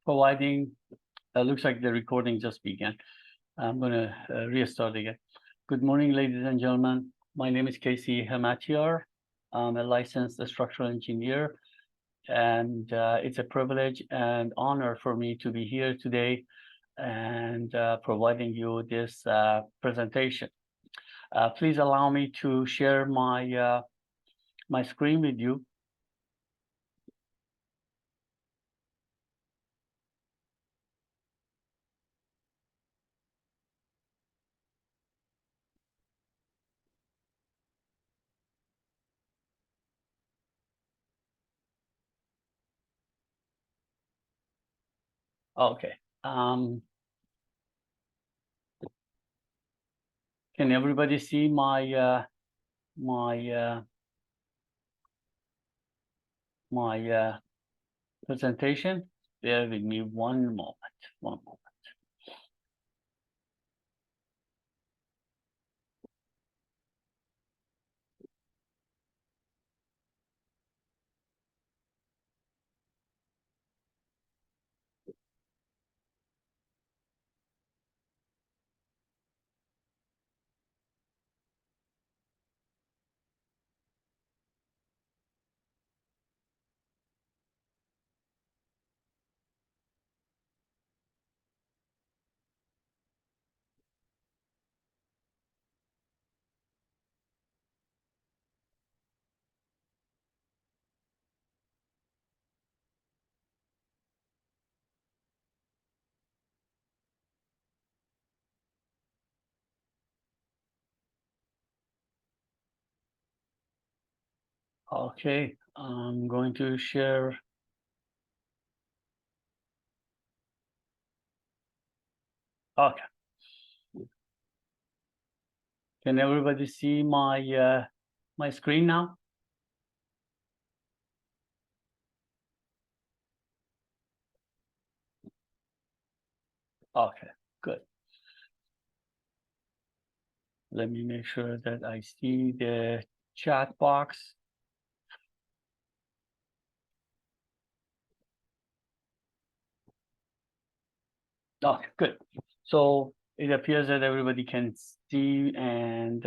providing, looks like the recording just began. I'm going to restart again. Good morning, ladies and gentlemen. My name is Casey Hematiar. I'm a licensed structural engineer, and it's a privilege and honor for me to be here today and providing you this presentation. Please allow me to share my my screen with you. Okay. Can everybody see my my presentation? Bear with me one moment. One moment. Okay, I'm going to share. Okay. Can everybody see my my screen now? Okay, good. Let me make sure that I see the chat box. Okay, good. So it appears that everybody can see and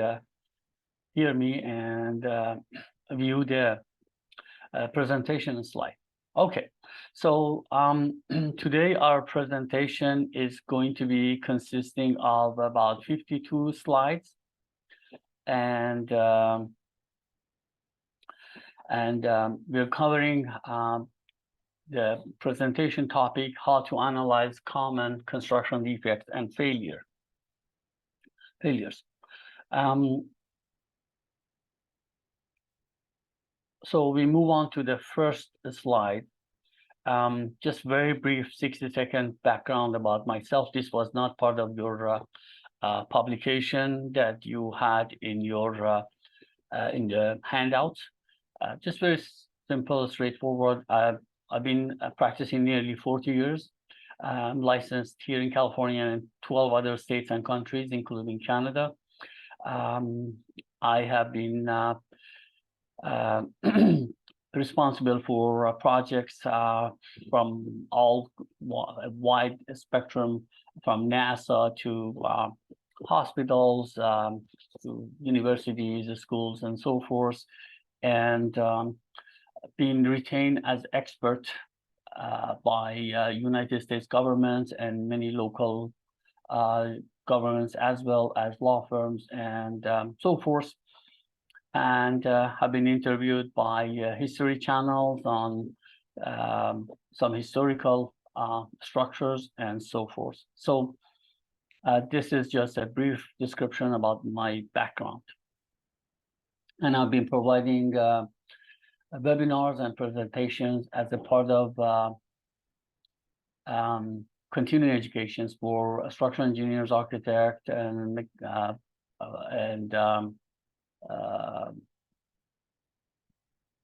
hear me and view the presentation slide. Okay, so today our presentation is going to be consisting of about 52 slides, and we're covering the presentation topic: how to analyze common construction defects and failures. So we move on to the first slide. Just very brief 60-second background about myself. This was not part of your publication that you had in your in the handouts. Just very simple, straightforward. I've been practicing nearly 40 years. I'm licensed here in California and 12 other states and countries, including Canada. I have been responsible for projects from all a wide spectrum, from NASA to hospitals, to universities, schools, and so forth, and being retained as expert by United States governments and many local governments, as well as law firms and so forth, and have been interviewed by history channels on some historical structures and so forth. So this is just a brief description about my background. And I've been providing webinars and presentations as a part of continuing educations for structural engineers, architects, and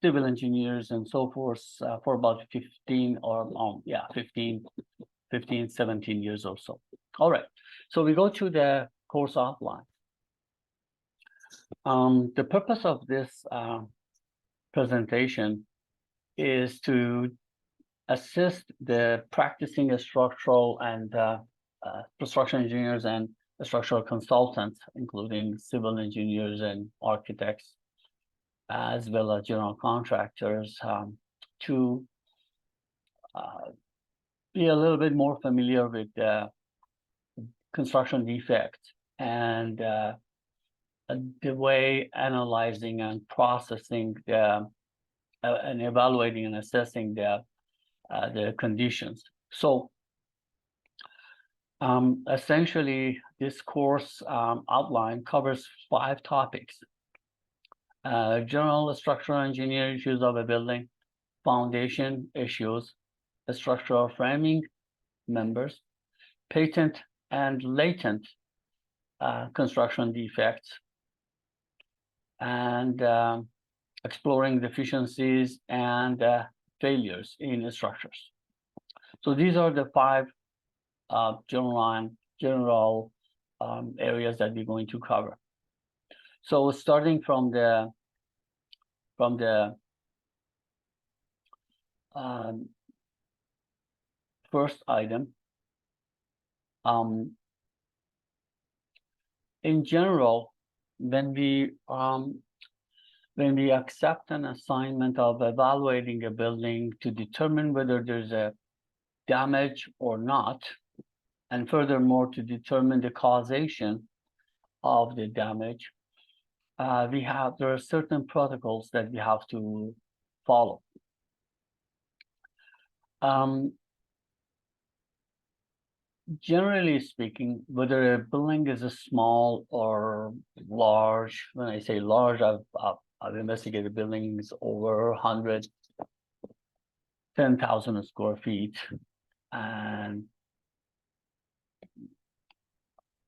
civil engineers and so forth for about 15 or 17 years or so. All right, so we go to the course outline. The purpose of this presentation is to assist the practicing structural and construction engineers and structural consultants, including civil engineers and architects, as well as general contractors, to be a little bit more familiar with construction defects and the way analyzing and processing and evaluating and assessing the conditions. So essentially, this course outline covers 5 topics: general structural engineering issues of a building, foundation issues, structural framing members, patent and latent construction defects, and exploring deficiencies and failures in structures. So these are the 5 general areas that we're going to cover. So starting from the first item, in general, when we accept an assignment of evaluating a building to determine whether there's a damage or not, and furthermore to determine the causation of the damage, there are certain protocols that we have to follow. Generally speaking, whether a building is a small or large, when I say large, I've investigated buildings over 110,000 square feet, and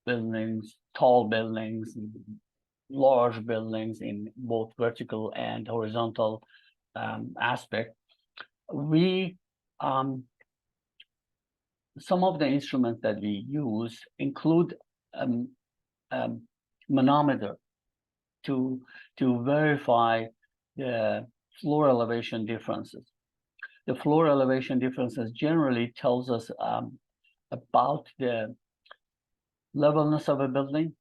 buildings, tall buildings, large buildings in both vertical and horizontal aspect. Some of the instruments that we use include manometer to verify the floor elevation differences. The floor elevation differences generally tells us about the levelness of a building,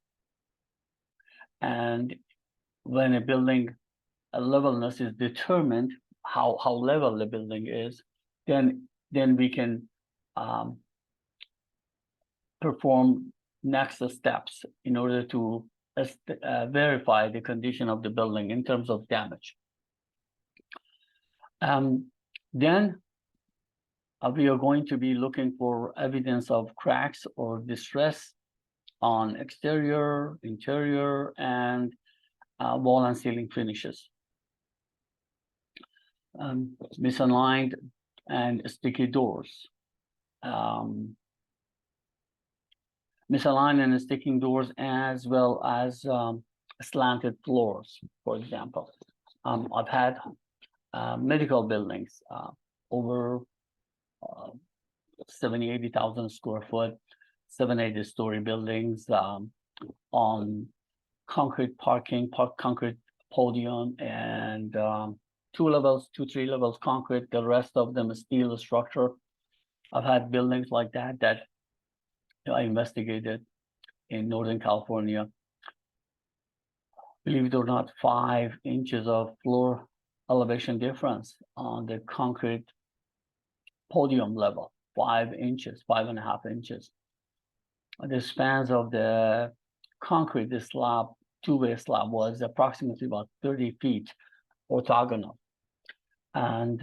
and when a building levelness is determined, how level the building is, then we can perform next steps in order to verify the condition of the building in terms of damage. Then we are going to be looking for evidence of cracks or distress on exterior, interior, and wall and ceiling finishes. Misaligned and sticky doors. Misaligned and sticking doors, as well as slanted floors, for example. I've had medical buildings over 80,000 square foot, 7-8 story buildings on concrete concrete podium, and 2 3 levels concrete, the rest of them is steel structure. I've had buildings like that I investigated in Northern California. Believe it or not, 5 inches of floor elevation difference on the concrete podium level, 5 inches, 5.5 inches. The spans of the concrete, the slab, 2-way slab, was approximately about 30 feet orthogonal. And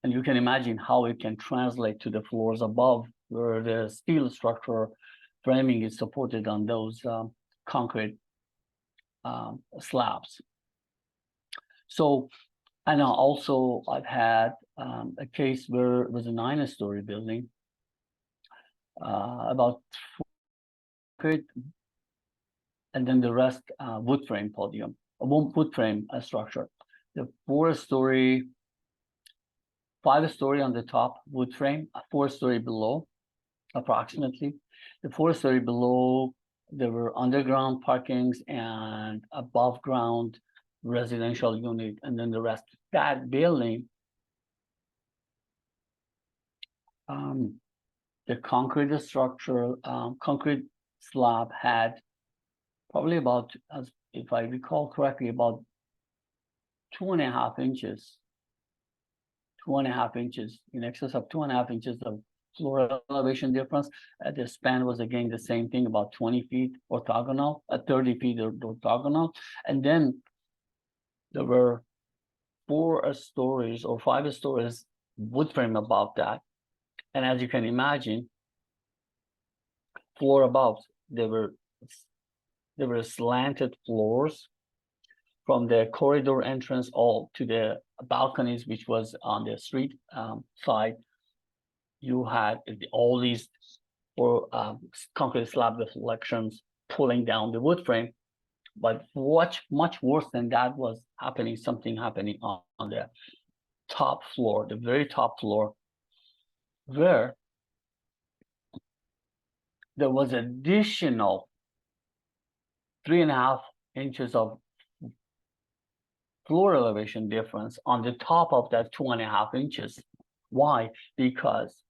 you can imagine how it can translate to the floors above, where the steel structure framing is supported on those concrete slabs. So, and also I've had a case where it was a 9-story building, about 4 and then the rest wood frame podium, wood frame structure. The 4-story, 5-story on the top wood frame, a 4-story below, approximately. The 4-story below, there were underground parkings and above ground residential unit, and then the rest. That building the concrete structure, concrete slab had probably about, as if I recall correctly, about 2.5 inches, in excess of 2.5 inches of floor elevation difference. The span was again the same thing, about 20 feet orthogonal, 30 feet orthogonal. And then there were 4 stories or 5 stories wood frame above that. And as you can imagine, floor above, there were slanted floors from the corridor entrance all to the balconies, which was on the street side. You had all these concrete slab deflections pulling down the wood frame. But much worse than that was something happening on the top floor, the very top floor, where there was additional 3.5 inches of floor elevation difference on the top of that 2.5 inches. Why? Because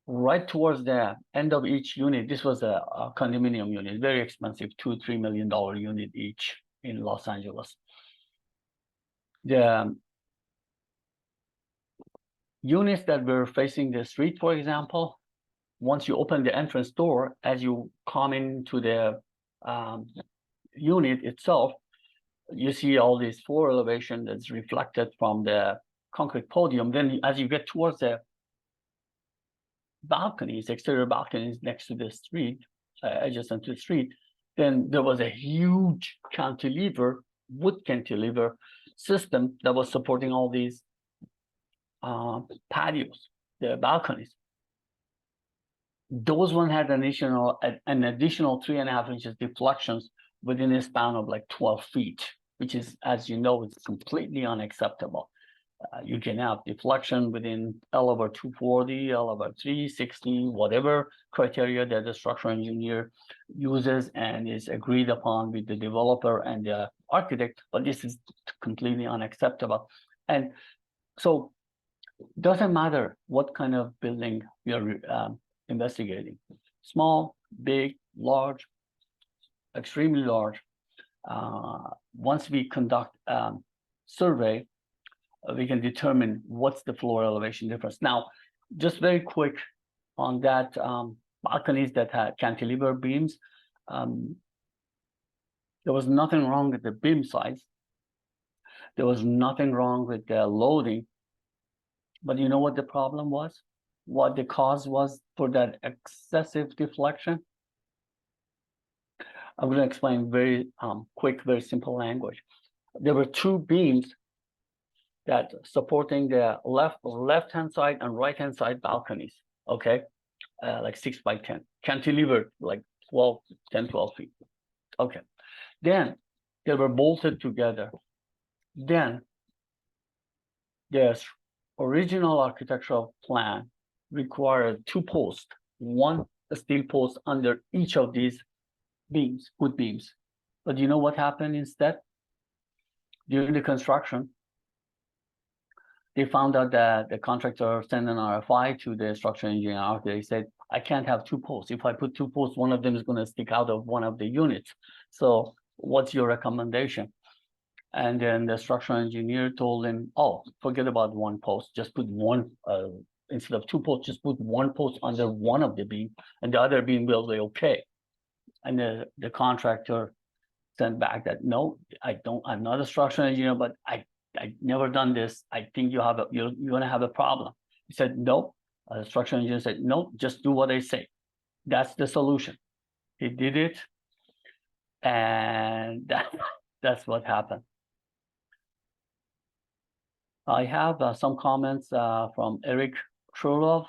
right towards the end of each unit, this was a condominium unit, very expensive, $2-3 million unit each in Los Angeles. The units that were facing the street, for example, once you open the entrance door, as you come into the unit itself, you see all this floor elevation that's reflected from the concrete podium. Then as you get towards the balconies, exterior balconies next to the street, adjacent to the street, then there was a huge cantilever, wood cantilever system that was supporting all these patios, the balconies. Those one had an additional 3.5 inches deflections within a span of like 12 feet, which is, as you know, it's completely unacceptable. You can have deflection within L over 240, L over 360, whatever criteria that the structural engineer uses and is agreed upon with the developer and the architect, but this is completely unacceptable. And so it doesn't matter what kind of building you're investigating, small, big, large, extremely large. Once we conduct survey, we can determine what's the floor elevation difference. Now, just very quick on that, balconies that had cantilever beams, there was nothing wrong with the beam size. There was nothing wrong with the loading. But you know what the problem was? What the cause was for that excessive deflection? I'm going to explain very quick, very simple language. There were 2 beams that supporting the left-hand side and right-hand side balconies, okay? Like 6 by 10, cantilevered like 10, 12 feet. Okay, then they were bolted together. Then the original architectural plan required 2 posts, 1 steel post under each of these beams, wood beams. But you know what happened instead? During the construction, they found out that the contractor sent an RFI to the structural engineer. They said, I can't have 2 posts. If I put 2 posts, one of them is going to stick out of one of the units. So what's your recommendation? And then the structural engineer told him, oh, forget about 1 post. Just put 1, instead of 2 posts, just put 1 post under one of the beam, and the other beam will be okay. And the contractor sent back that, no, I'm not a structural engineer, but I never done this. I think you're going to have a problem. He said, no. The structural engineer said, no, just do what I say. That's the solution. He did it. And that's what happened. I have some comments from Eric Trulov,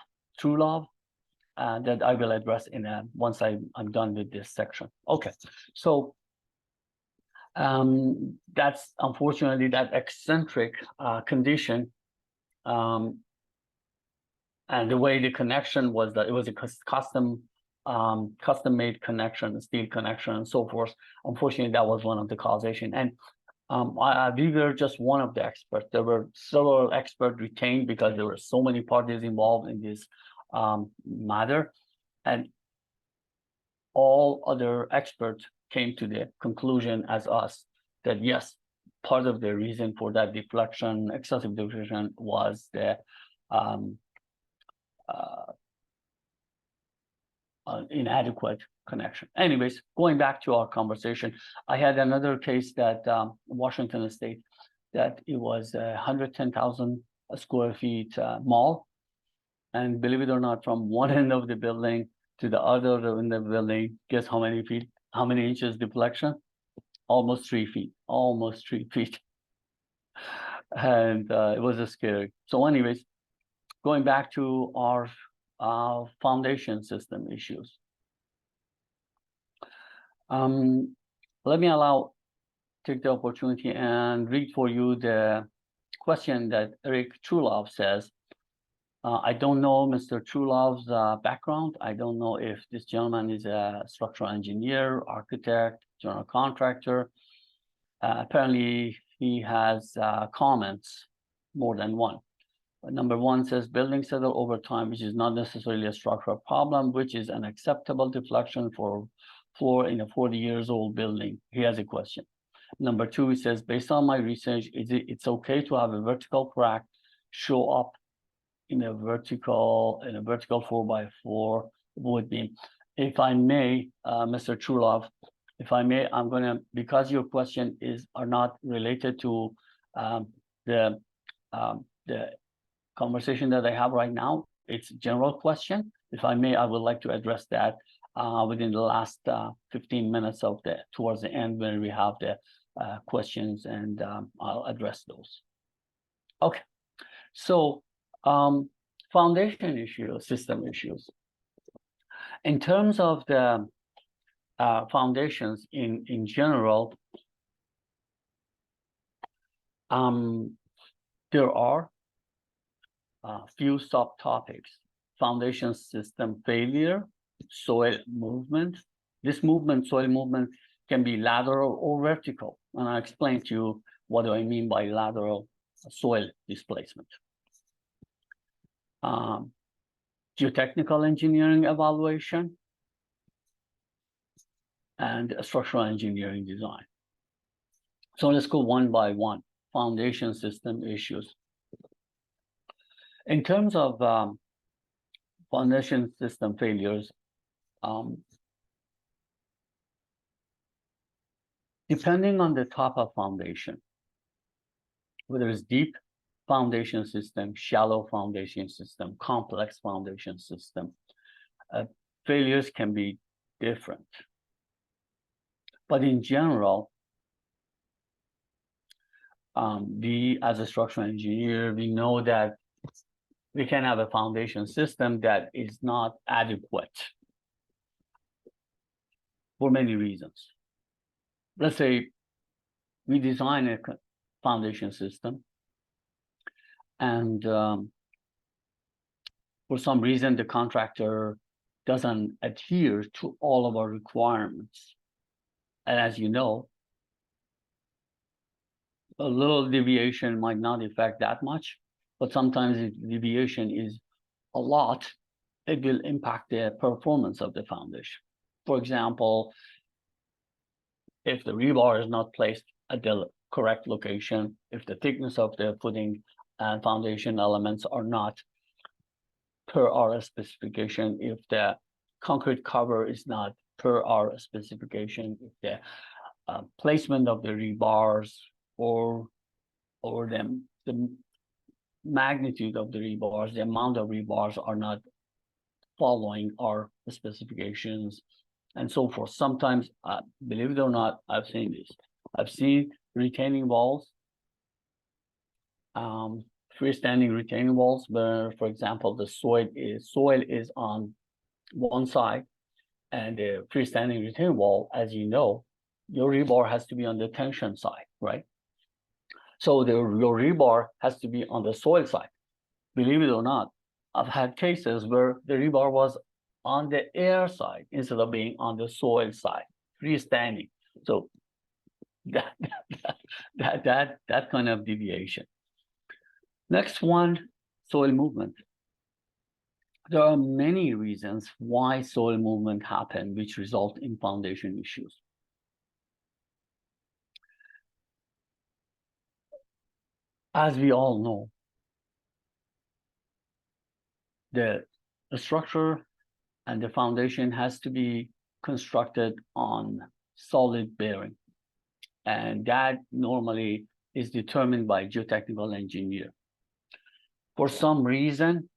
that I will address once I'm done with this section. Okay, so that's unfortunately that eccentric condition, and the way the connection was that it was a custom made connection, steel connection, and so forth. Unfortunately, that was one of the causation. And We were just one of the experts. There were several experts retained because there were so many parties involved in this matter, and all other experts came to the conclusion as us that yes, part of the reason for that deflection, excessive deflection, was the inadequate connection. Anyways, going back to our conversation, I had another case that Washington State, that it was a 110,000 square feet mall. And believe it or not, from one end of the building to the other end of the building, guess how many feet, how many inches deflection? Almost 3 feet, almost 3 feet. And it was scary. So anyways, going back to our foundation system issues. Let me take the opportunity and read for you the question that Eric Trulov says. I don't know Mr. Trulov's background. I don't know if this gentleman is a structural engineer, architect, general contractor. Apparently, he has comments, more than one. Number one says, buildings settle over time, which is not necessarily a structural problem, which is an acceptable deflection for floor in a 40 years old building. He has a question. Number two, he says, based on my research, it's okay to have a vertical crack show up in a vertical 4x4 wood beam. If I may, Mr. Trulov, if I may, I'm gonna, because your question are not related to the conversation that I have right now, it's a general question. If I may, I would like to address that within the last 15 minutes of towards the end when we have the questions, and I'll address those. Okay, so foundation issues, system issues. In terms of the foundations in general, there are a few subtopics: foundation system failure, soil movement. This movement, soil movement, can be lateral or vertical. And I'll explain to you what do I mean by lateral soil displacement. Geotechnical engineering evaluation and structural engineering design. So let's go one by one. Foundation system issues. In terms of foundation system failures, depending on the type of foundation, whether it's deep foundation system, shallow foundation system, complex foundation system, failures can be different. But in general, we as a structural engineer, we know that we can have a foundation system that is not adequate for many reasons. Let's say we design a foundation system, and for some reason the contractor doesn't adhere to all of our requirements. And as you know, a little deviation might not affect that much, but sometimes if deviation is a lot, it will impact the performance of the foundation. For example, if the rebar is not placed at the correct location, if the thickness of the footing and foundation elements are not per our specification, if the concrete cover is not per our specification, if the placement of the rebars or the magnitude of the rebars, the amount of rebars are not following our specifications, and so forth. Sometimes, believe it or not, I've seen this. I've seen retaining walls, freestanding retaining walls, where, for example, the soil is on one side, and the freestanding retaining wall, as you know, your rebar has to be on the tension side, right? So your rebar has to be on the soil side. Believe it or not, I've had cases where the rebar was on the air side instead of being on the soil side, freestanding. So that that kind of deviation. Next one, soil movement. There are many reasons why soil movement happen, which result in foundation issues. As we all know, the structure and the foundation has to be constructed on solid bearing. And that normally is determined by geotechnical engineer. For some reason,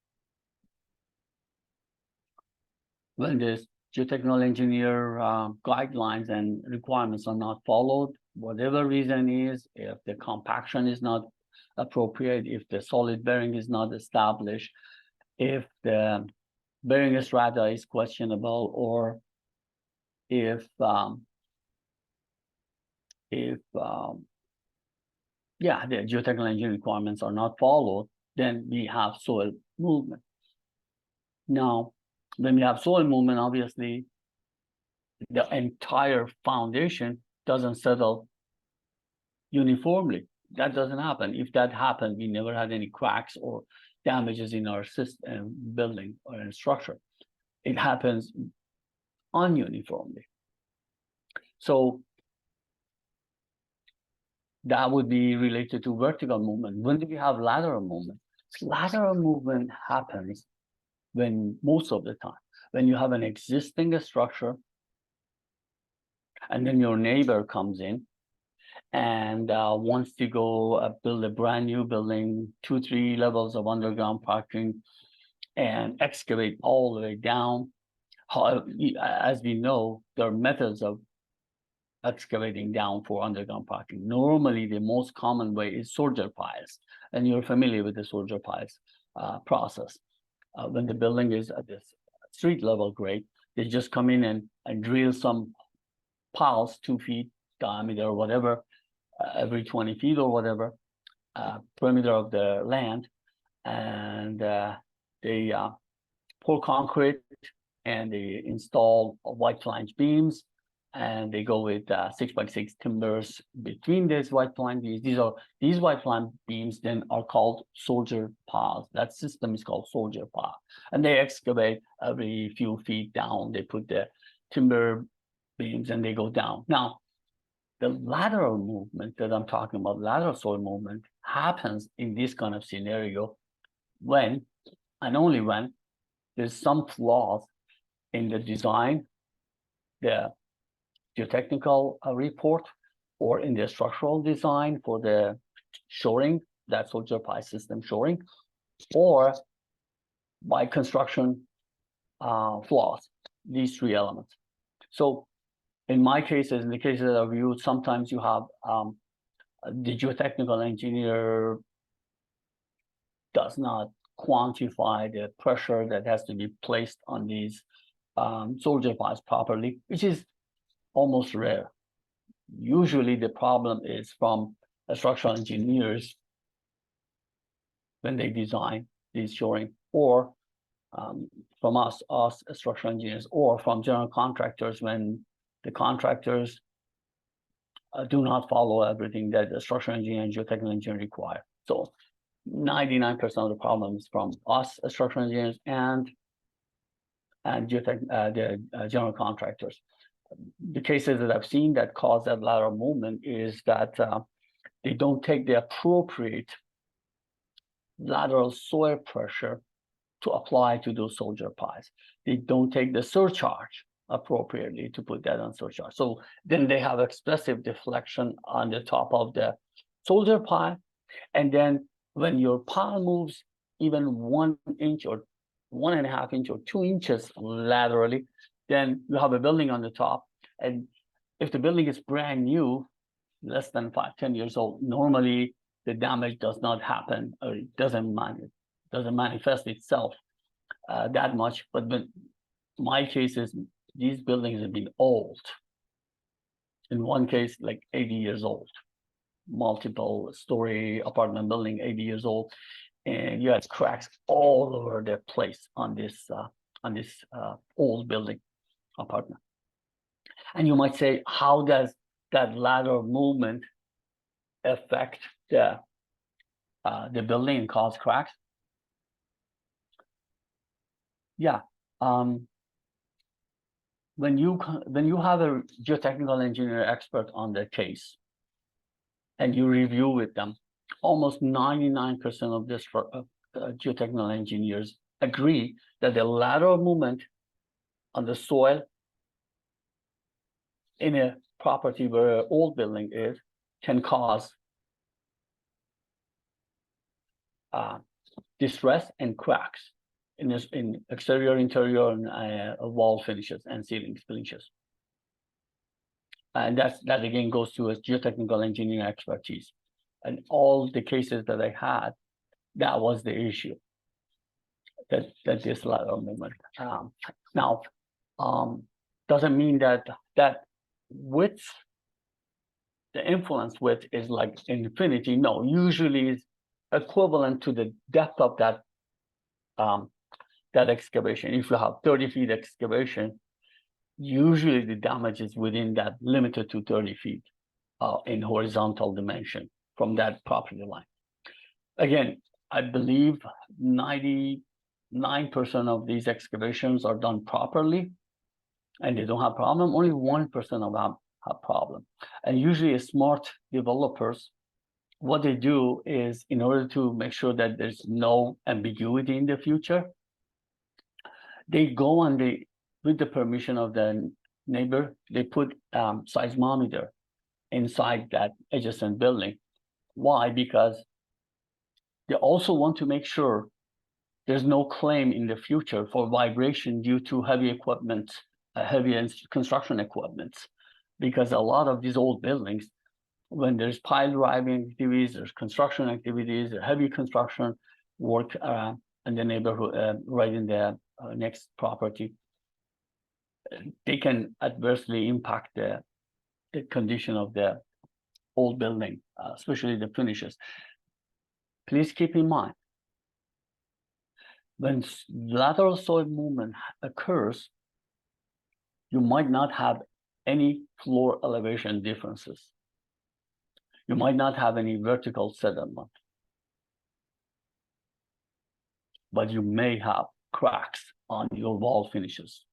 when the geotechnical engineer guidelines and requirements are not followed, whatever reason is, if the compaction is not appropriate, if the solid bearing is not established, if the bearing strata is questionable, or if the geotechnical engineering requirements are not followed, then we have soil movement. Now, when we have soil movement, obviously, the entire foundation doesn't settle uniformly. That doesn't happen. If that happened, we never had any cracks or damages in our system, building or in structure. It happens ununiformly. So that would be related to vertical movement. When do we have lateral movement? Lateral movement happens when, most of the time, when you have an existing structure and then your neighbor comes in and wants to go build a brand new building, 2-3 levels of underground parking, and excavate all the way down. As we know, there are methods of excavating down for underground parking. Normally, the most common way is soldier piles, and you're familiar with the soldier piles process. When the building is at this street level grade, they just come in and drill some piles 2 feet diameter or whatever, every 20 feet or whatever, perimeter of the land, and they pour concrete and they install white flange beams, and they go with 6x6 timbers between these white flange beams. These white flange beams then are called soldier piles. That system is called soldier pile, and they excavate every few feet down. They put the timber beams and they go down. Now, the lateral movement that I'm talking about, lateral soil movement, happens in this kind of scenario when, and only when, there's some flaws in the design, the geotechnical report, or in the structural design for the shoring, that soldier pile system shoring, or by construction flaws, these 3 elements. So in my cases, in the cases that I've viewed, sometimes you have the geotechnical engineer does not quantify the pressure that has to be placed on these soldier piles properly, which is almost rare. Usually the problem is from structural engineers when they design these shoring, or from us structural engineers, or from general contractors when the contractors do not follow everything that the structural engineer and geotechnical engineer require. So 99% of the problems from us structural engineers and the general contractors. The cases that I've seen that cause that lateral movement is that they don't take the appropriate lateral soil pressure to apply to those soldier piles. They don't take the surcharge appropriately to put that on surcharge. So then they have excessive deflection on the top of the soldier pile. And then when your pile moves even 1 inch or 1.5 inch or 2 inches laterally, then you have a building on the top. And if the building is brand new, less than 5-10 years old, normally the damage does not happen, or it doesn't manifest itself that much. But when my cases, these buildings have been old. In one case, like 80 years old, multiple story apartment building, 80 years old, and you had cracks all over the place on this old building apartment. And you might say, how does that lateral movement affect the building and cause cracks? Yeah. When you have a geotechnical engineer expert on the case and you review with them, almost 99% of this geotechnical engineers agree that the lateral movement on the soil in a property where an old building is can cause distress and cracks in exterior, interior, and wall finishes and ceiling finishes. And that again goes to a geotechnical engineering expertise. And all the cases that I had, that was the issue. That this lateral movement. Now, doesn't mean that width, the influence width is like infinity. No, usually it's equivalent to the depth of that excavation. If you have 30 feet excavation, usually the damage is within that, limited to 30 feet in horizontal dimension from that property line. Again, I believe 99% of these excavations are done properly and they don't have problem. Only 1% of them have problem. And usually smart developers, what they do is, in order to make sure that there's no ambiguity in the future, they go and they, with the permission of the neighbor, they put seismometer inside that adjacent building. Why? Because they also want to make sure there's no claim in the future for vibration due to heavy equipment, heavy construction equipment. Because a lot of these old buildings, when there's pile driving activities, there's construction activities, heavy construction work in the neighborhood, right in the next property, they can adversely impact the condition of the old building, especially the finishes. Please keep in mind, when lateral soil movement occurs, you might not have any floor elevation differences. You might not have any vertical settlement, but you may have cracks on your wall finishes.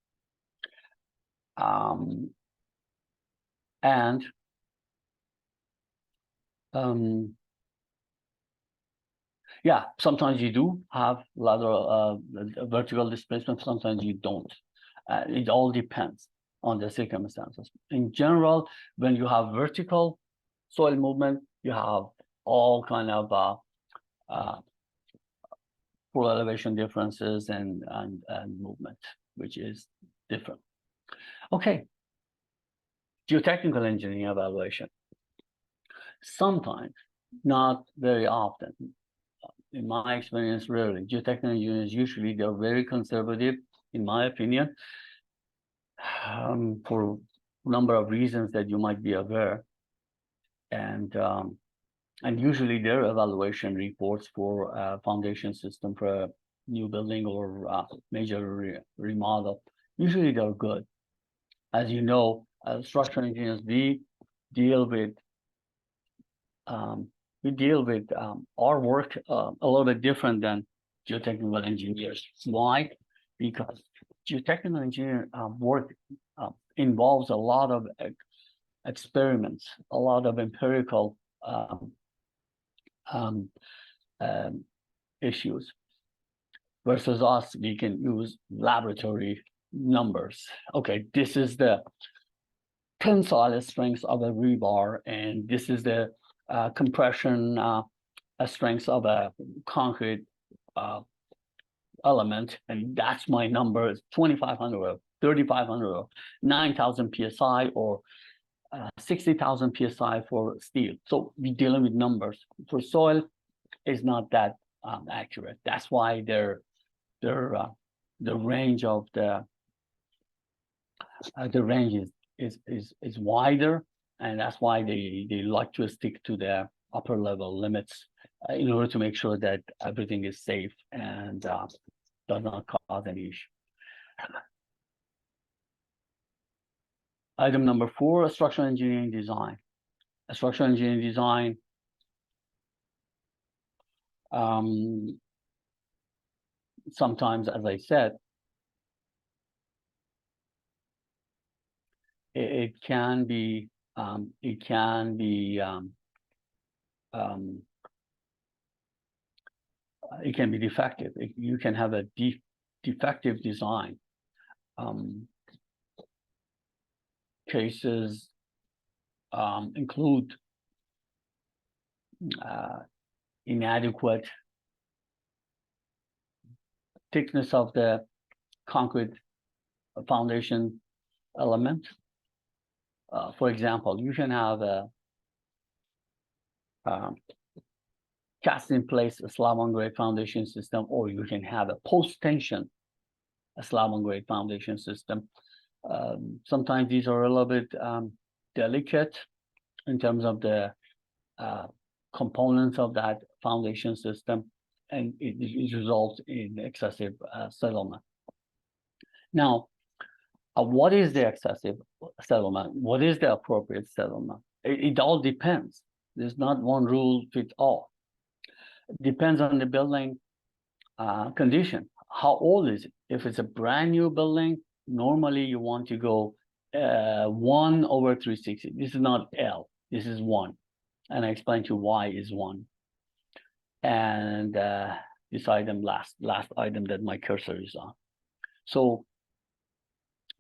Yeah, sometimes you do have lateral vertical displacement, sometimes you don't. It all depends on the circumstances. In general, when you have vertical soil movement, you have all kind of floor elevation differences and movement, which is different. Okay, geotechnical engineering evaluation. Sometimes, not very often, in my experience, rarely. Geotechnical engineers, usually they're very conservative, in my opinion, for a number of reasons that you might be aware. And usually their evaluation reports for a foundation system for a new building or major remodel, usually they're good. As you know, as structural engineers, we deal with our work a little bit different than geotechnical engineers. Why? Because geotechnical engineer work involves a lot of experiments, a lot of empirical issues. Versus us, we can use laboratory numbers. Okay, this is the tensile strength of a rebar, and this is the compression strength of a concrete element, and that's my number. Is 2,500 or 3,500 or 9,000 psi or 60,000 psi for steel. So we're dealing with numbers. For soil, it's not that accurate. That's why the range of the range is wider, and that's why they like to stick to the upper level limits in order to make sure that everything is safe and does not cause any issue. Item number 4, structural engineering design. A structural engineering design Sometimes, as I said, it can be defective. You can have a defective design. Cases include inadequate thickness of the concrete foundation element. For example, you can have a cast in place slab on grade foundation system, or you can have a post tension slab on grade foundation system. Sometimes these are a little bit delicate in terms of the components of that foundation system, and it results in excessive settlement. Now, what is the excessive settlement? What is the appropriate settlement? It all depends. There's not one rule fits all. It depends on the building condition. How old is it? If it's a brand new building, normally you want to go 1/360. This is not L, this is 1. And I explained to you why is 1. And this item, last item that my cursor is on. So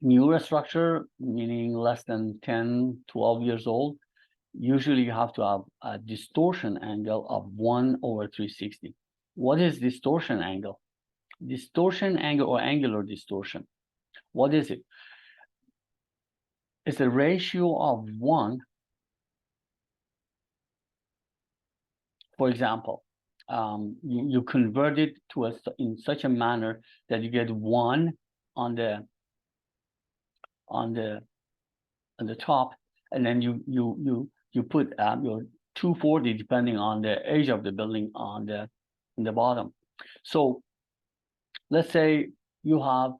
newer structure, meaning less than 10, 12 years old, usually you have to have a distortion angle of 1/360. What is distortion angle? Distortion angle or angular distortion. What is it? It's a ratio of 1. For example, you convert it to in such a manner that you get 1 on the top, and then you put your 240 depending on the age of the building on the bottom. So let's say you have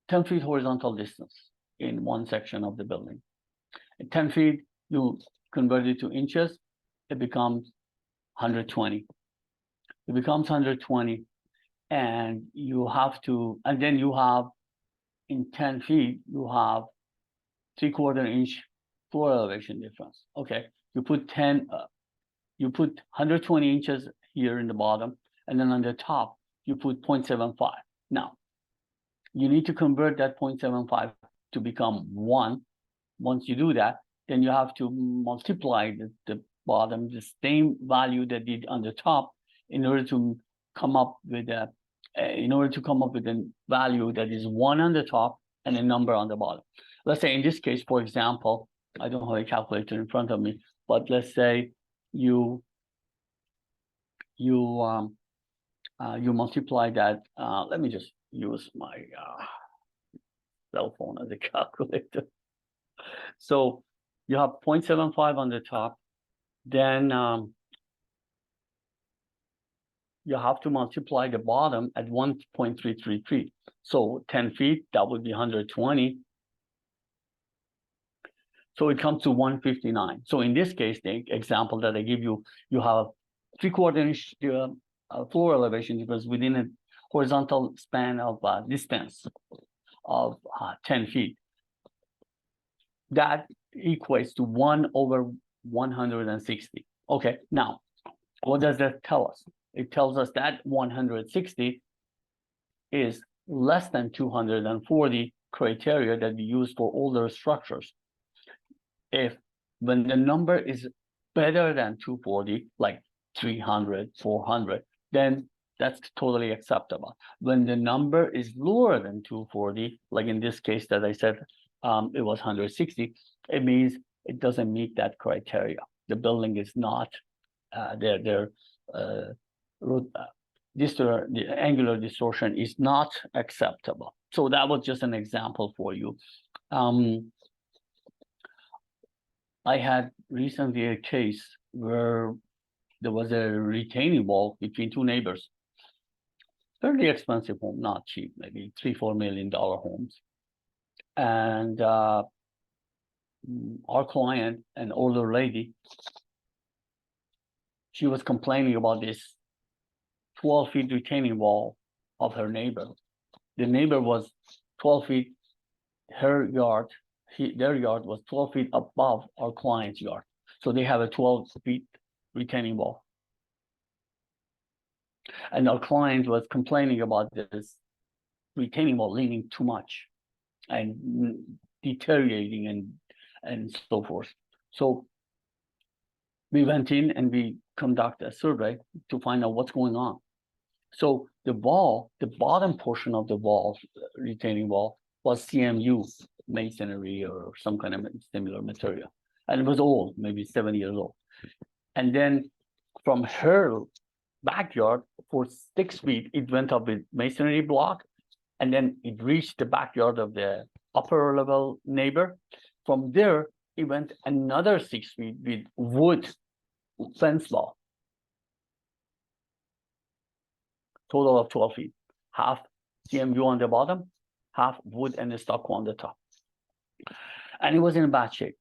10 feet horizontal distance in one section of the building. At 10 feet, you convert it to inches, it becomes 120. It becomes 120, and you have to, and then you have in 10 feet, you have 3/4 inch floor elevation difference. Okay, you put 120 inches here in the bottom, and then on the top, you put 0.75. Now, you need to convert that 0.75 to become 1. Once you do that, then you have to multiply the bottom, the same value that did on the top, in order to come up with a value that is 1 on the top and a number on the bottom. Let's say in this case, for example, I don't have a calculator in front of me, but let's say you multiply that. Let me just use my cell phone as a calculator. So you have 0.75 on the top, then you have to multiply the bottom at 1.333. So 10 feet, that would be 120. So it comes to 159. So in this case, the example that I give you, you have 3/4 inch floor elevation difference within a horizontal span of distance of 10 feet. That equates to 1/160. Okay, now, what does that tell us? It tells us that 160 is less than 240 criteria that we use for older structures. When the number is better than 240, like 300, 400, then that's totally acceptable. When the number is lower than 240, like in this case that I said, it was 160, it means it doesn't meet that criteria. The building is not, the angular distortion is not acceptable. So that was just an example for you. I had recently a case where there was a retaining wall between two neighbors. Fairly expensive home, not cheap, maybe $3-4 million homes. And our client, an older lady, she was complaining about this 12 feet retaining wall of her neighbor. The neighbor was 12 feet, their yard was 12 feet above our client's yard. So they have a 12 feet retaining wall. And our client was complaining about this retaining wall leaning too much and deteriorating and so forth. So we went in and we conducted a survey to find out what's going on. So the wall, the bottom portion of the wall, retaining wall, was CMU masonry or some kind of similar material. And it was old, maybe 7 years old. And then from her backyard for 6 feet, it went up with masonry block, and then it reached the backyard of the upper level neighbor. From there, it went another 6 feet with wood fence wall. Total of 12 feet, half CMU on the bottom, half wood and the stucco on the top. And it was in bad shape.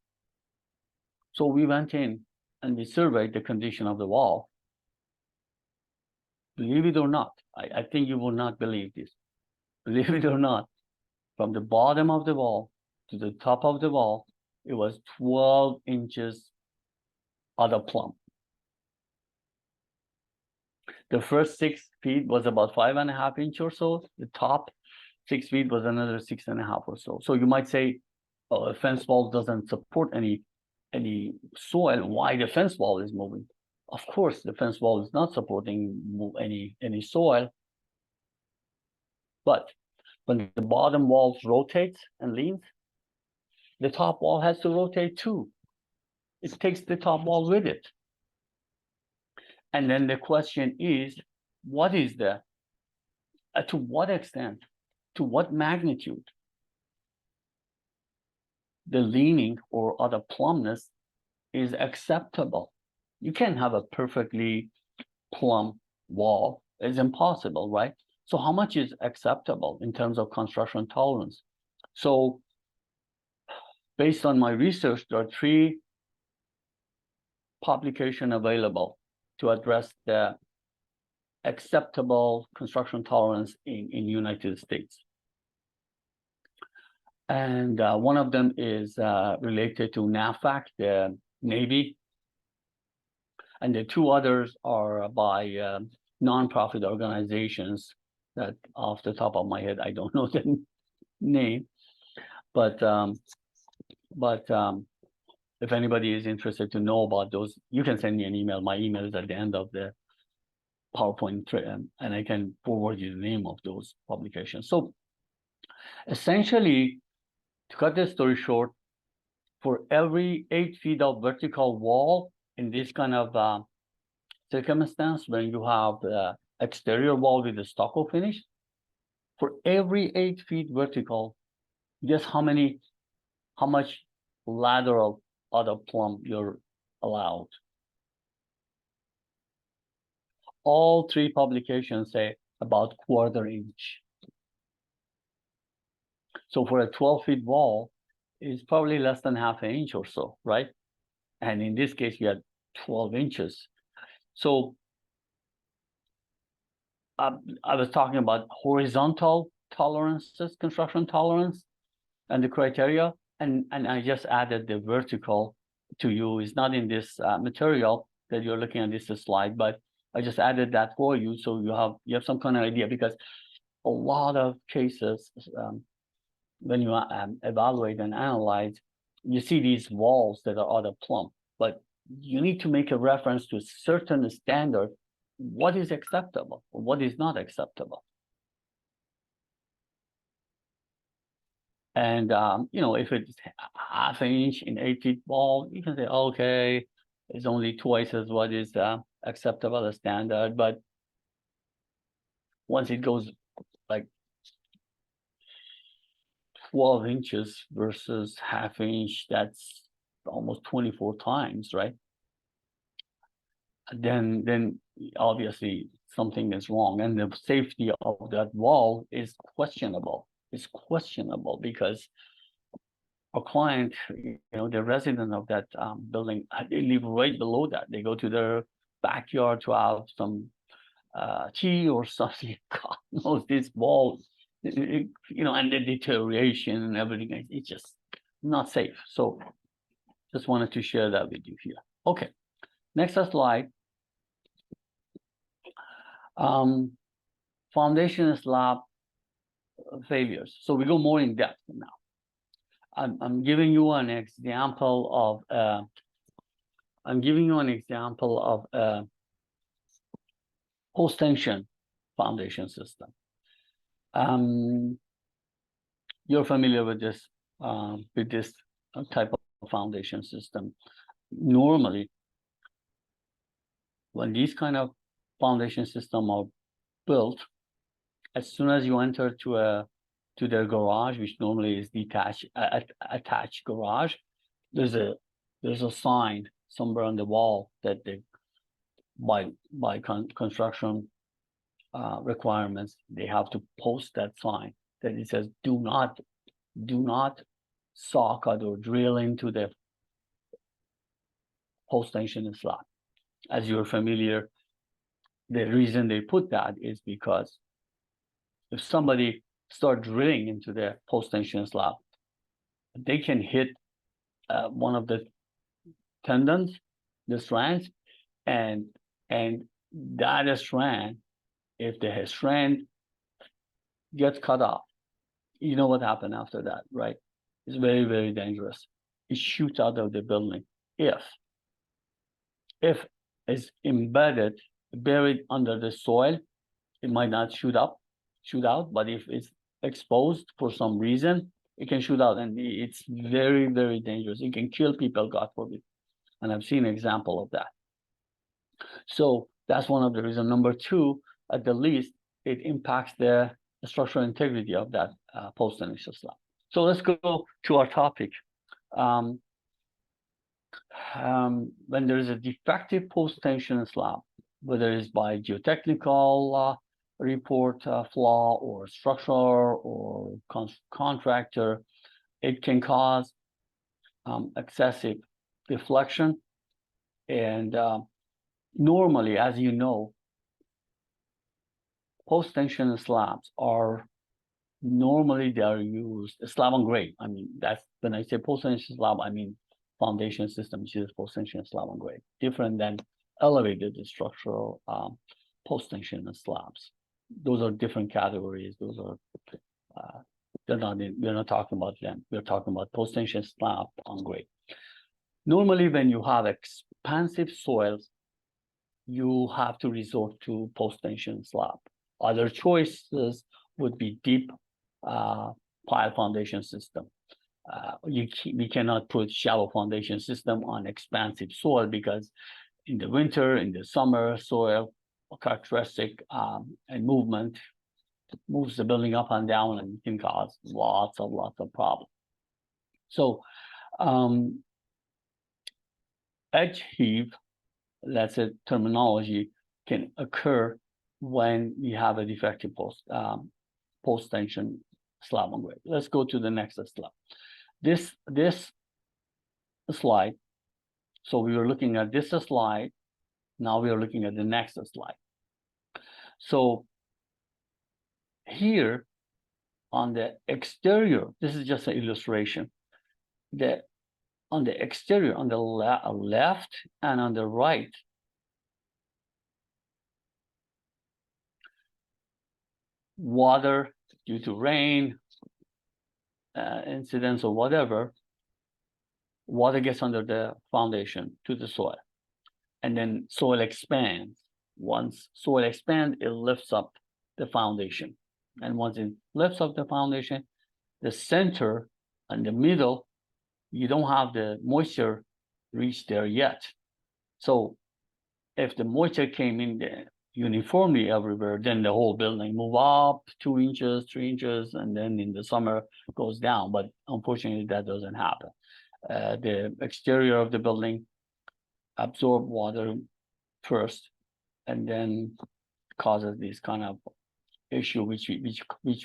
So we went in and we surveyed the condition of the wall. Believe it or not, I think you will not believe this. Believe it or not, from the bottom of the wall to the top of the wall, it was 12 inches out of plumb. The first 6 feet was about 5.5 inches or so. The top 6 feet was another 6.5 or so. So you might say, oh, a fence wall doesn't support any soil. Why the fence wall is moving? Of course, the fence wall is not supporting any soil. But when the bottom wall rotates and leans, the top wall has to rotate too. It takes the top wall with it. And then the question is, what is the, to what extent, to what magnitude the leaning or other plumbness is acceptable? You can't have a perfectly plumb wall. It's impossible, right? So how much is acceptable in terms of construction tolerance? So based on my research, there are 3 publications available to address the acceptable construction tolerance in United States. And one of them is related to NAFAC, the Navy. And the 2 others are by nonprofit organizations that off the top of my head, I don't know the name. But if anybody is interested to know about those, you can send me an email. My email is at the end of the PowerPoint, and I can forward you the name of those publications. So essentially, to cut the story short, for every 8 feet of vertical wall in this kind of circumstance, when you have the exterior wall with the stucco finish, for every 8 feet vertical, guess how much lateral other plumb you're allowed? All 3 publications say about 1/4 inch. So for a 12 feet wall, it's probably less than 1/2 inch or so, right? And in this case, we had 12 inches. So I was talking about horizontal tolerances, construction tolerance, and the criteria, and I just added the vertical to you. It's not in this material that you're looking at this slide, but I just added that for you, so you have some kind of idea, because a lot of cases, when you evaluate and analyze, you see these walls that are out of plumb, but you need to make a reference to a certain standard. What is acceptable? What is not acceptable? And if it's 1/2 inch in 8 feet wall, you can say, okay, it's only twice as what is acceptable as standard. But once it goes like 12 inches versus 1/2 inch, that's almost 24 times, right? Then obviously something is wrong, and the safety of that wall is questionable. It's questionable because our client, the resident of that building, they live right below that. They go to their backyard to have some tea or something. God knows this wall, and the deterioration and everything. It's just not safe. So just wanted to share that with you here. Okay, next slide. Foundation slab failures. So we go more in depth now. I'm giving you an example of post-tension foundation system. You're familiar with this type of foundation system. Normally, when these kind of foundation system are built, as soon as you enter to their garage, which normally is attached garage, there's a sign somewhere on the wall that they by construction requirements, they have to post that sign that it says do not socket or drill into the post tension slab. As you're familiar, the reason they put that is because if somebody start drilling into the post tension slab, they can hit one of the tendons, the strands, and that strand, if the strand gets cut off, you know what happened after that, right? It's very, very dangerous. It shoots out of the building. If it's embedded, buried under the soil, it might not shoot out, but if it's exposed for some reason, it can shoot out, and it's very, very dangerous. It can kill people, God forbid. And I've seen an example of that. So that's one of the reasons. Number two, at the least, it impacts the structural integrity of that post-tension slab. So let's go to our topic. When there's a defective post-tension slab, whether it's by geotechnical report flaw or structural or contractor, it can cause excessive deflection. And normally, as you know, post-tension slabs are normally they are used slab on grade. I mean, that's when I say post-tension slab, I mean foundation system, which is post-tension slab on grade, different than elevated structural post-tension slabs. Those are different categories. Those are we're not talking about them. We're talking about post-tension slab on grade. Normally, when you have expansive soils, you have to resort to post-tension slab. Other choices would be deep pile foundation system. We cannot put shallow foundation system on expansive soil because in the winter, in the summer, soil characteristic and movement moves the building up and down and can cause lots of problems. So edge heave, that's a terminology, can occur when you have a defective post-tension slab on grade. Let's go to the next slide. This slide, so we were looking at this slide, now we are looking at the next slide. So here on the exterior, this is just an illustration. On the exterior, on the left and on the right, water due to rain, incidents or whatever, water gets under the foundation to the soil. And then soil expands. Once soil expands, it lifts up the foundation. And once it lifts up the foundation, the center and the middle, you don't have the moisture reach there yet. So if the moisture came in there uniformly everywhere, then the whole building move up 2 inches, 3 inches, and then in the summer goes down. But unfortunately, that doesn't happen. The exterior of the building absorb water first, and then causes this kind of issue, which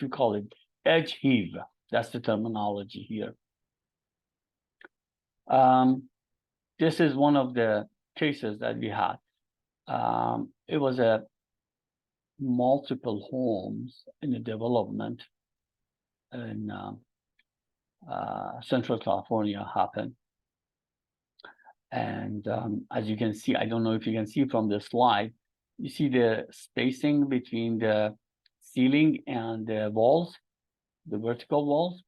we call it edge heave. That's the terminology here. This is one of the cases that we had. It was a multiple homes in the development in Central California happened. And as you can see, I don't know if you can see from the slide, you see the spacing between the ceiling and the walls, the vertical walls,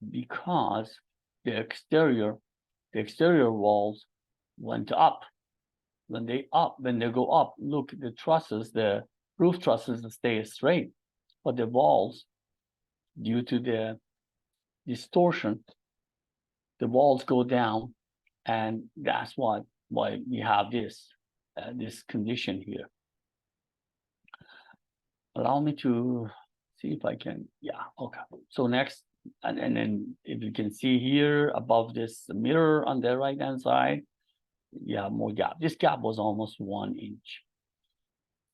because the exterior walls went up. When they go up, look, the trusses, the roof trusses stay straight, but the walls, due to the distortion, the walls go down, and that's why we have this this condition here. Allow me to see if I can, yeah, okay. So next, and then if you can see here above this mirror on the right hand side, yeah, more gap. This gap was almost 1 inch.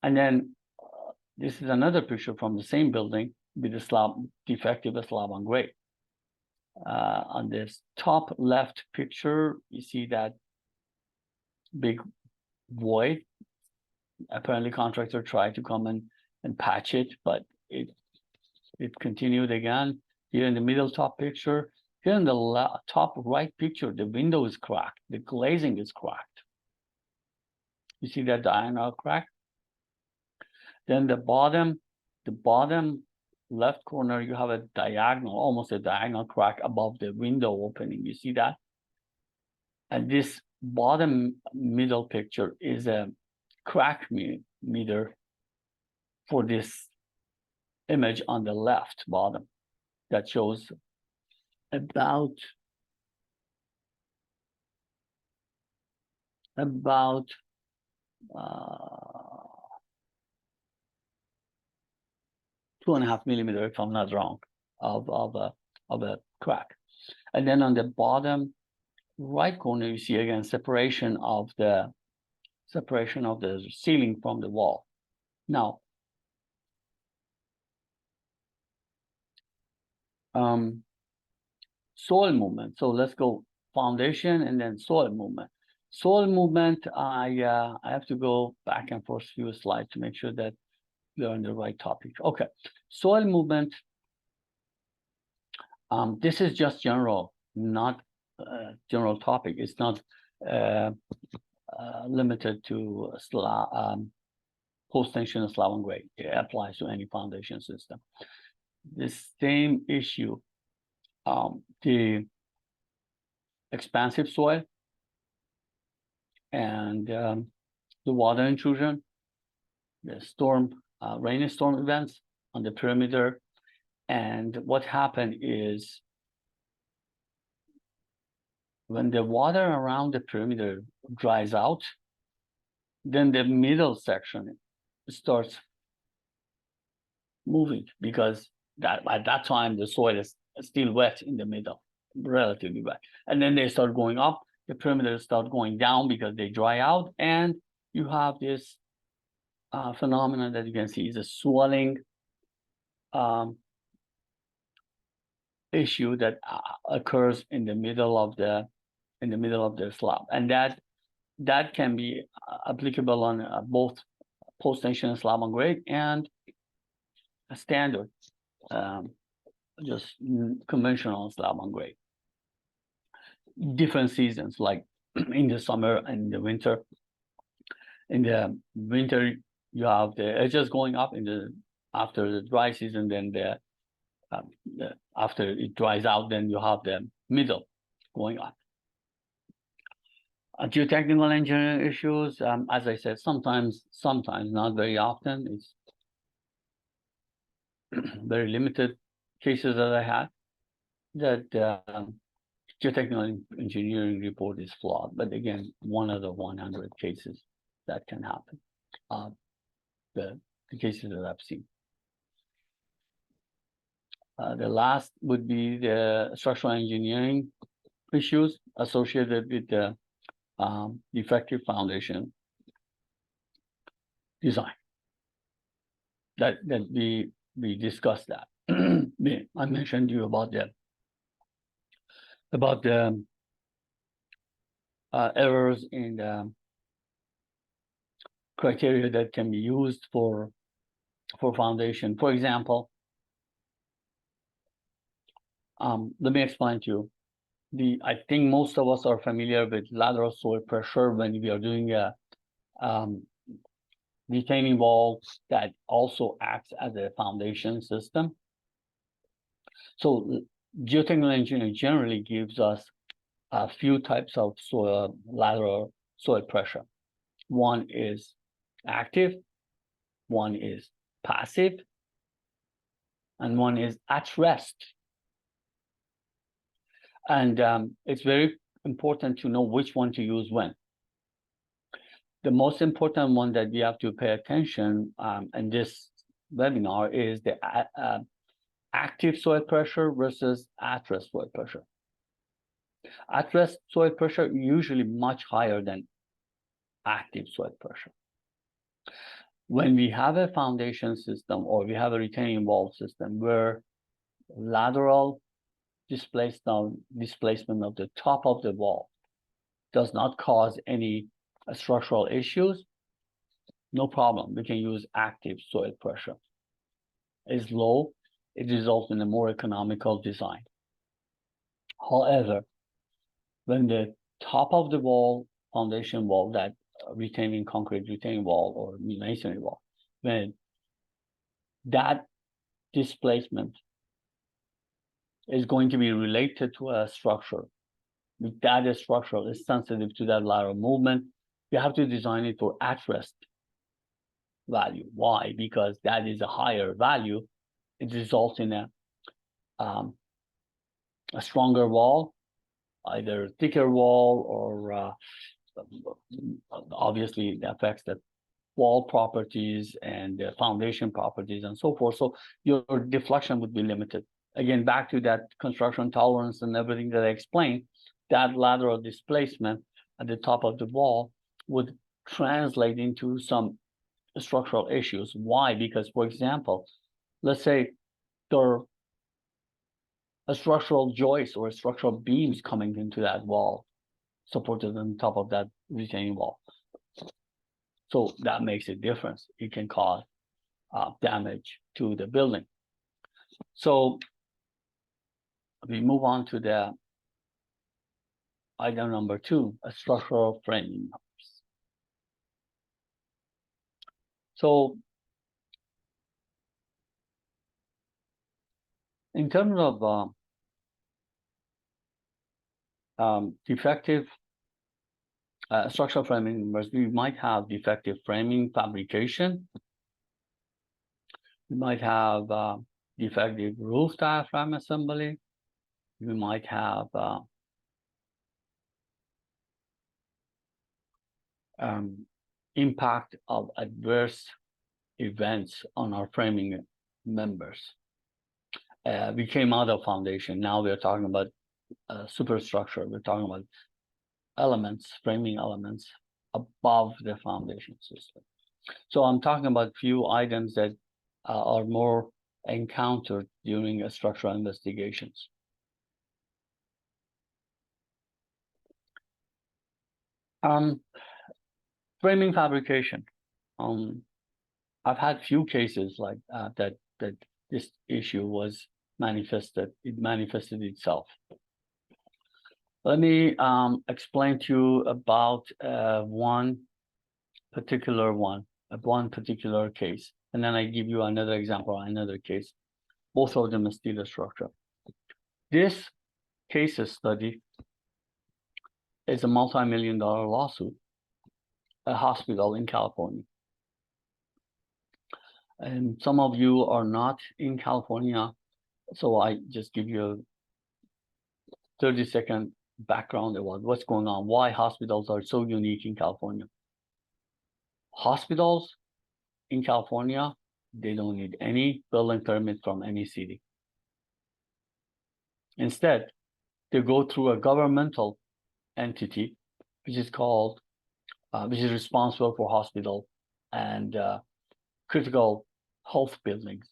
And then this is another picture from the same building with the slab, defective slab on grade. On this top left picture, you see that big void. Apparently contractor tried to come and patch it, but it continued again. Here in the middle top picture, here in the top right picture, the window is cracked, the glazing is cracked. You see that diagonal crack? Then the bottom left corner, you have a diagonal, almost a diagonal crack above the window opening. You see that? And this bottom middle picture is a crack meter for this image on the left bottom that shows about 2.5 millimeter, if I'm not wrong, of a crack. And then on the bottom right corner, you see again separation of the ceiling from the wall. Now, soil movement. So let's go foundation and then soil movement. Soil movement, I have to go back and forth a few slides to make sure that we're on the right topic. Okay, soil movement. This is just general, not general topic. It's not limited to post-tension slab on grade. It applies to any foundation system. The same issue, the expansive soil and the water intrusion, the rainstorm events on the perimeter. And what happened is when the water around the perimeter dries out, then the middle section starts moving because at that time the soil is still wet in the middle, relatively wet. And then they start going up, the perimeter start going down because they dry out, and you have this phenomenon that you can see is a swelling issue that occurs in the middle of the slab, and that can be applicable on both post-tension slab on grade and a standard just conventional slab on grade. Different seasons, like in the summer and the winter. In the winter, you have the edges going up after the dry season, then after it dries out, then you have the middle going up. Geotechnical engineering issues, as I said, sometimes, not very often. It's very limited cases that I had that geotechnical engineering report is flawed. But again, 1 out of 100 cases that can happen. The cases that I've seen. The last would be the structural engineering issues associated with the defective foundation design. That we discussed that. I mentioned to you about the errors in the criteria that can be used for foundation. For example, let me explain to you. I think most of us are familiar with lateral soil pressure when we are doing a retaining wall that also acts as a foundation system. So geotechnical engineering generally gives us a few types of lateral soil pressure. One is active, one is passive, and one is at rest. And it's very important to know which one to use when. The most important one that we have to pay attention in this webinar is the active soil pressure versus at-rest soil pressure. At-rest soil pressure usually much higher than active soil pressure. When we have a foundation system or we have a retaining wall system where lateral displacement of the top of the wall does not cause any structural issues, no problem. We can use active soil pressure. It's low, it results in a more economical design. However, when the top of the wall, foundation wall, that concrete retaining wall or masonry wall, when that displacement is going to be related to a structure, that structure is sensitive to that lateral movement, you have to design it for at-rest value. Why? Because that is a higher value. It results in a stronger wall, either thicker wall, or obviously it affects the wall properties and the foundation properties and so forth. So your deflection would be limited. Again, back to that construction tolerance and everything that I explained, that lateral displacement at the top of the wall would translate into some structural issues. Why? Because, for example, let's say there are a structural joist or structural beams coming into that wall, supported on top of that retaining wall. So that makes a difference. It can cause damage to the building. So we move on to the item number 2, a structural framing. So in terms of defective structural framing members, we might have defective framing fabrication. We might have defective roof diaphragm assembly. We might have impact of adverse events on our framing members. We came out of foundation. Now we're talking about superstructure. We're talking about elements, framing elements above the foundation system. So I'm talking about a few items that are more encountered during structural investigations. Framing fabrication. I've had few cases like that this issue was manifested. It manifested itself. Let me explain to you about one particular case, and then I give you another example, another case. Both of them are steel structure. This case study is a multi-million-dollar lawsuit, a hospital in California. And some of you are not in California, so I just give you a 30-second background about what's going on, why hospitals are so unique in California. Hospitals in California, they don't need any building permit from any city. Instead, they go through a governmental entity, which is called, which is responsible for hospital and critical health buildings,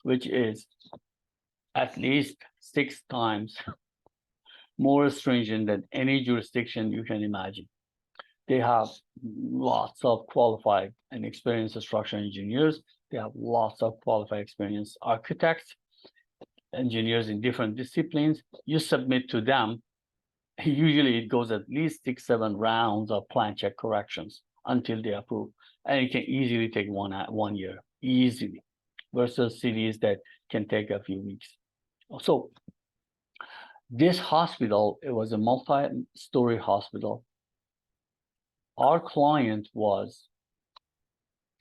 which is at least 6 times more stringent than any jurisdiction you can imagine. They have lots of qualified and experienced structural engineers. They have lots of qualified experienced architects, engineers in different disciplines. You submit to them. Usually it goes at least 6-7 rounds of plan check corrections until they approve. And it can easily take 1 year, easily, versus cities that can take a few weeks. So this hospital, it was a multi-story hospital. Our client was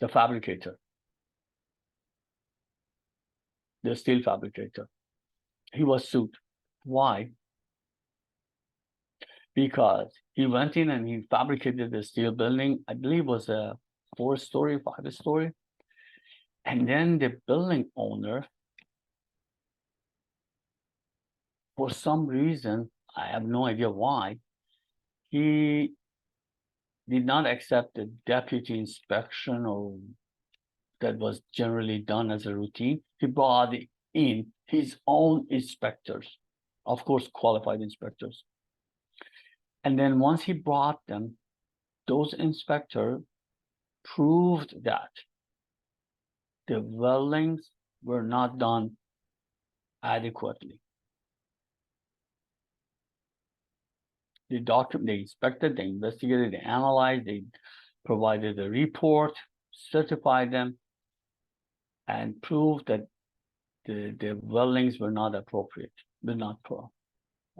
the fabricator, the steel fabricator. He was sued. Why? Because he went in and he fabricated the steel building. I believe it was a 4-story, 5-story. And then the building owner, for some reason, I have no idea why, he did not accept the deputy inspection or that was generally done as a routine. He brought in his own inspectors, of course, qualified inspectors. And then once he brought them, those inspectors proved that the weldings were not done adequately. They inspected, they investigated, they analyzed, they provided a report, certified them, and proved that the weldings were not appropriate, were not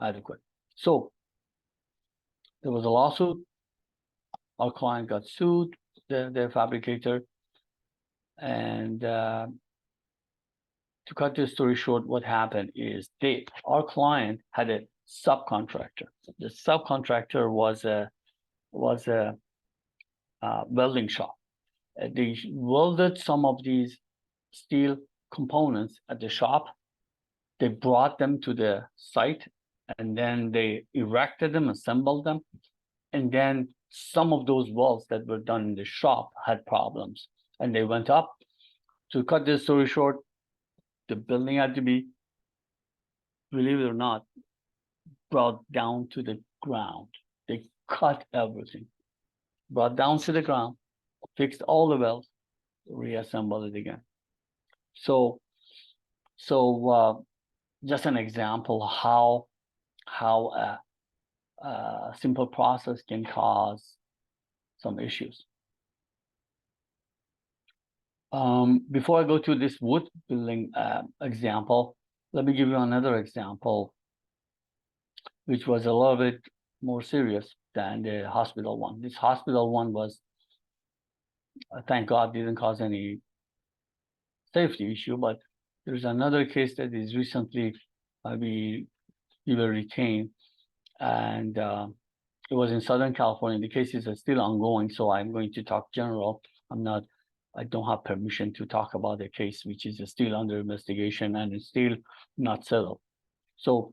adequate. So there was a lawsuit. Our client got sued, the fabricator, and to cut the story short, what happened is our client had a subcontractor. The subcontractor was a welding shop. They welded some of these steel components at the shop. They brought them to the site, and then they erected them, assembled them, and then some of those welds that were done in the shop had problems, and they went up. To cut this story short, the building had to be, believe it or not, brought down to the ground. They cut everything, brought down to the ground, fixed all the welds, reassembled it again. So just an example how a simple process can cause some issues. Before I go to this wood building example, let me give you another example, which was a little bit more serious than the hospital one. This hospital one was, thank God, didn't cause any safety issue, but there's another case that is recently we were retained, and it was in Southern California. The cases are still ongoing, so I'm going to talk general. I don't have permission to talk about the case, which is still under investigation and is still not settled. So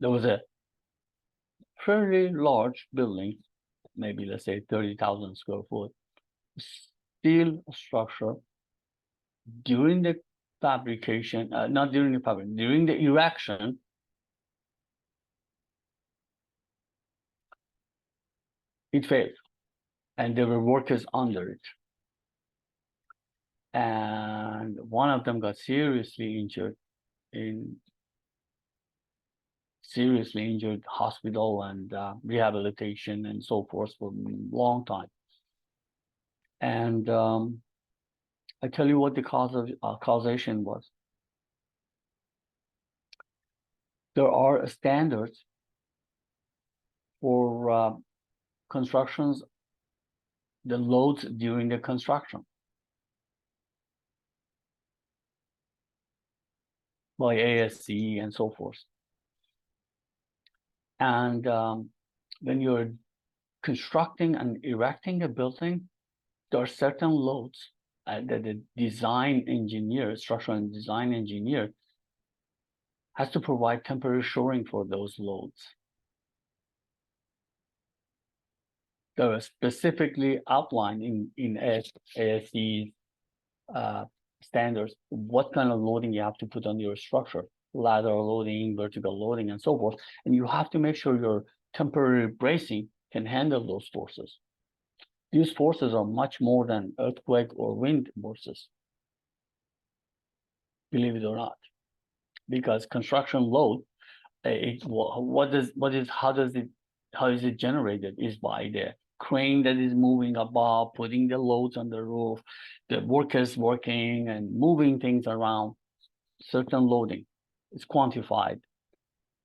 there was a fairly large building, maybe let's say 30,000 square foot, steel structure. During the fabrication, not during the fabrication, during the erection, it failed, and there were workers under it. And one of them got seriously injured in hospital and rehabilitation and so forth for a long time. And I tell you what the cause of causation was. There are standards for constructions, the loads during the construction by ASC and so forth. And when you're constructing and erecting a building, there are certain loads that the design engineer, structural and design engineer, has to provide temporary shoring for those loads. They are specifically outlined in ASC standards what kind of loading you have to put on your structure, lateral loading, vertical loading, and so forth. And you have to make sure your temporary bracing can handle those forces. These forces are much more than earthquake or wind forces, believe it or not, because construction load, how is it generated is by the crane that is moving above, putting the loads on the roof, the workers working and moving things around. Certain loading is quantified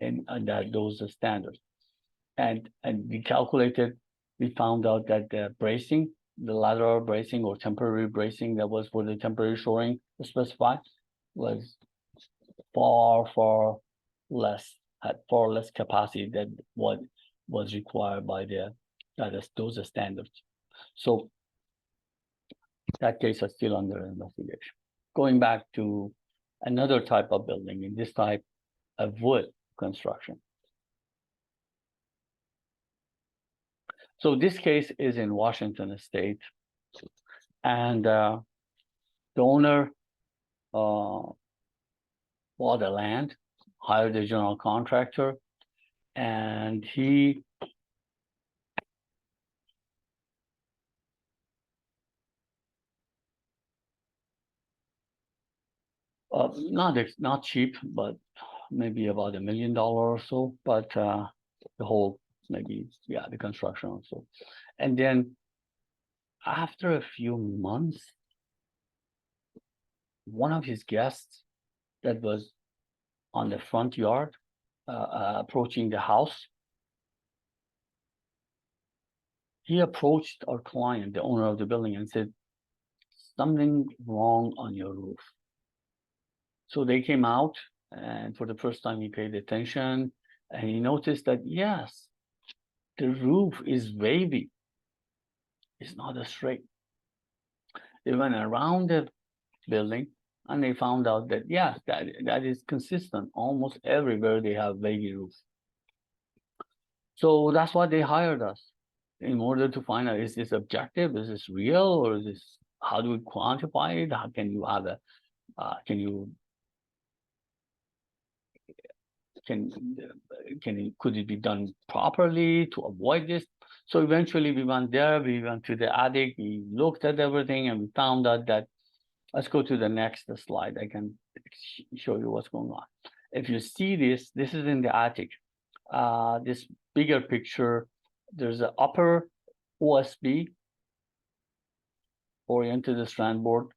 in those standards. And we calculated, we found out that the bracing, the lateral bracing or temporary bracing that was for the temporary shoring specified was far less, had far less capacity than what was required by those standards. So that case is still under investigation. Going back to another type of building, in this type of wood construction. So this case is in Washington State, and the owner bought the land, hired a general contractor, and he not cheap, but maybe about $1 million or so, but the whole maybe, yeah, the construction also. And then after a few months, one of his guests that was on the front yard approaching the house, he approached our client, the owner of the building, and said, something wrong on your roof. So they came out, and for the first time he paid attention, and he noticed that, yes, the roof is wavy. It's not a straight. They went around the building and they found out that, yes, that is consistent. Almost everywhere they have wavy roofs. So that's why they hired us, in order to find out, is this objective? Is this real? Or is this, how do we quantify it? How can you have a, could it be done properly to avoid this? So eventually we went there, we went to the attic, we looked at everything, and we found out that, let's go to the next slide. I can show you what's going on. If you see this, this is in the attic. This bigger picture, there's an upper OSB, oriented strand board,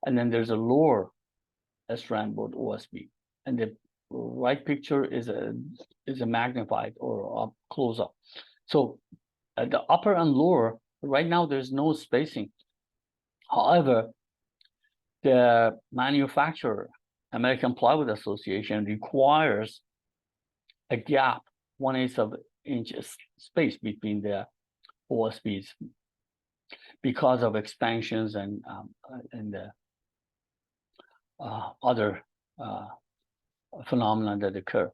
and then there's a lower strand board OSB. And the right picture is a magnified or a close up. So at the upper and lower, right now there's no spacing. However, the manufacturer, American Plywood Association, requires a gap, 1/8 of inches space between the OSBs because of expansions and the other phenomena that occur.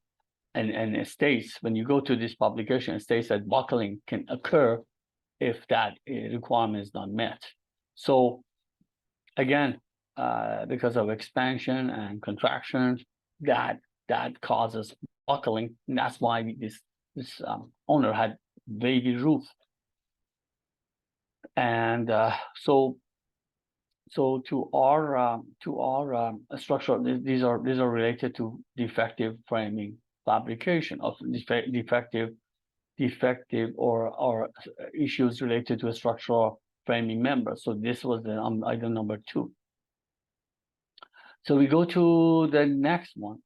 And it states, when you go to this publication, it states that buckling can occur if that requirement is not met. So again, because of expansion and contraction, that causes buckling. And that's why this owner had wavy roof. And so to our structure, these are related to defective framing fabrication of defective or issues related to a structural framing member. So this was the item number 2. So we go to the next one.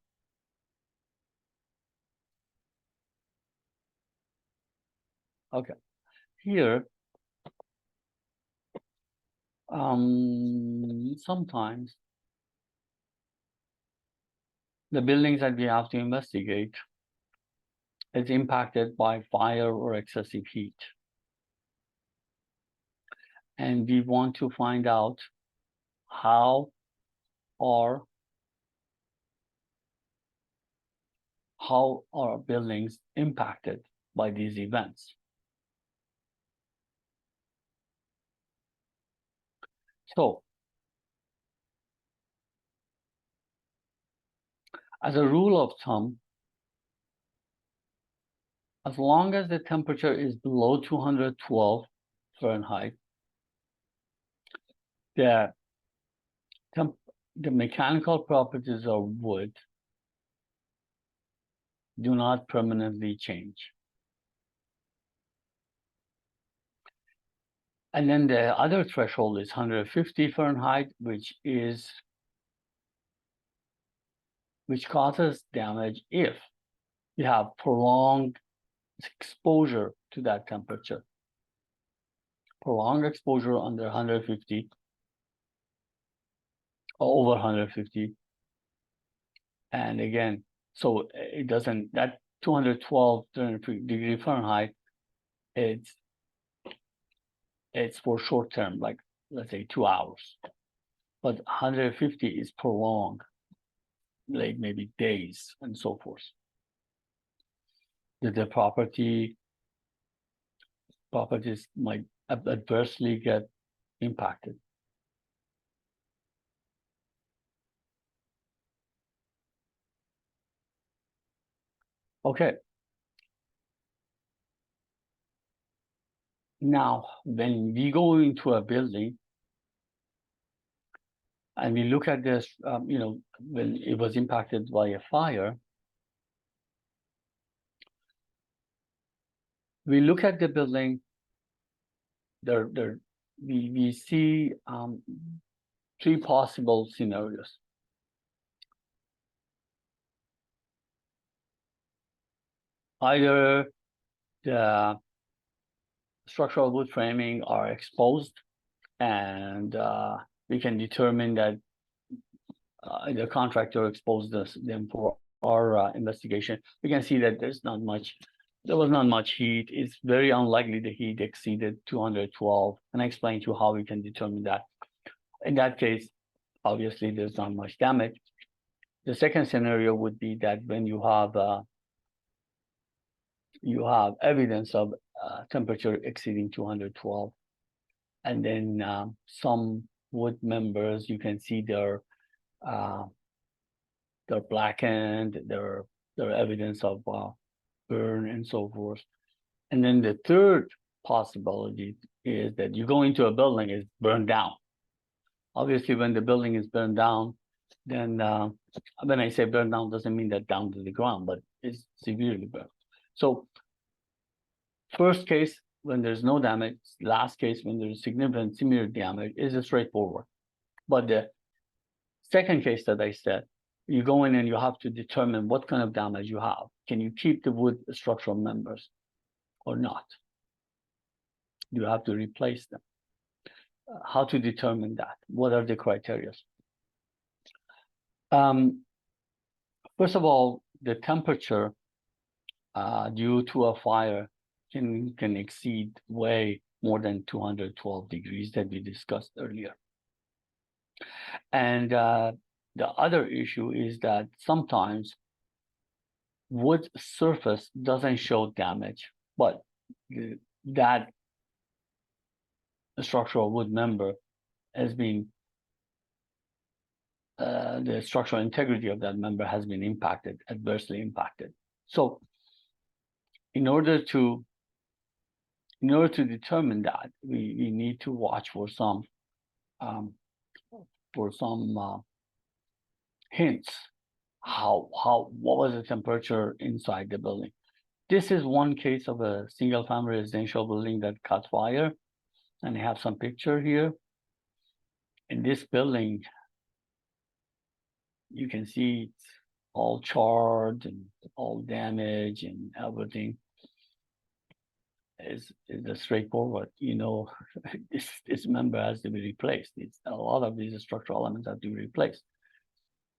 Okay, here, sometimes the buildings that we have to investigate is impacted by fire or excessive heat. And we want to find out how are buildings impacted by these events. So, as a rule of thumb, as long as the temperature is below 212 Fahrenheit, the the mechanical properties of wood do not permanently change. And then the other threshold is 150 Fahrenheit, which causes damage if you have prolonged exposure to that temperature. Prolonged exposure under 150 or over 150. And again, so it doesn't, that 212 degree Fahrenheit, it's for short term, like let's say 2 hours. But 150 is prolonged, like maybe days and so forth. The properties might adversely get impacted. Okay. Now, when we go into a building and we look at this, when it was impacted by a fire, we look at the building. We see 3 possible scenarios. Either the structural wood framing are exposed, and we can determine that the contractor exposed them for our investigation. We can see that there was not much heat. It's very unlikely the heat exceeded 212, and I explained to you how we can determine that. In that case, obviously there's not much damage. The second scenario would be that when you have evidence of temperature exceeding 212, and then some wood members, you can see they're blackened, they're evidence of burn and so forth. And then the third possibility is that you go into a building, it's burned down. Obviously, when the building is burned down, then when I say burned down, doesn't mean that down to the ground, but it's severely burned. So first case, when there's no damage. Last case, when there's significant severe damage, is straightforward. But the second case that I said, you go in and you have to determine what kind of damage you have. Can you keep the wood structural members or not? You have to replace them. How to determine that? What are the criteria? First of all, the temperature due to a fire can exceed way more than 212 degrees that we discussed earlier. And the other issue is that sometimes wood surface doesn't show damage, but that structural wood member has been, the structural integrity of that member has been impacted, adversely impacted. So in order to determine that, we need to watch for some hints. What was the temperature inside the building? This is one case of a single family residential building that caught fire, and I have some picture here. In this building, you can see it's all charred and all damaged and everything. Is straightforward. This member has to be replaced. A lot of these structural elements have to be replaced.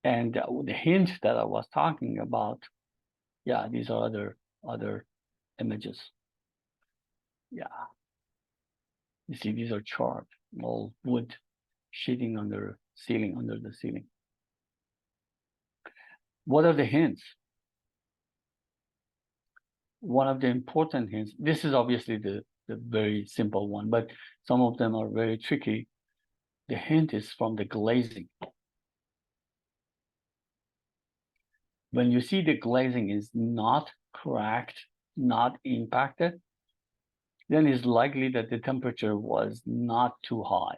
And the hint that I was talking about, yeah, these are other images. Yeah, you see, these are charred, all wood sheeting under the ceiling. What are the hints? One of the important hints, this is obviously the very simple one, but some of them are very tricky. The hint is from the glazing. When you see the glazing is not cracked not impacted, then it's likely that the temperature was not too high.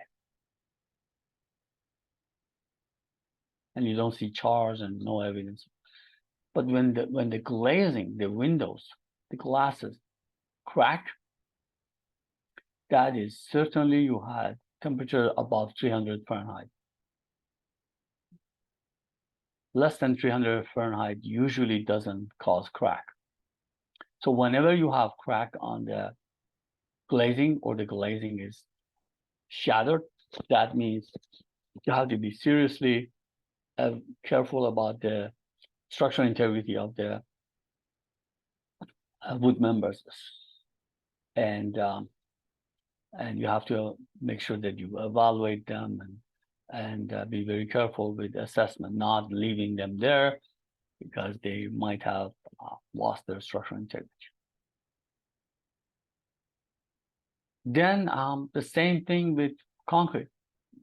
And you don't see chars and no evidence. But when the glazing, the windows, the glasses crack, that is certainly you had temperature above 300 Fahrenheit. Less than 300 Fahrenheit usually doesn't cause crack. So whenever you have crack on the glazing or the glazing is shattered, that means you have to be seriously careful about the structural integrity of the wood members, and you have to make sure that you evaluate them and be very careful with assessment, not leaving them there because they might have lost their structural integrity. Then the same thing with concrete.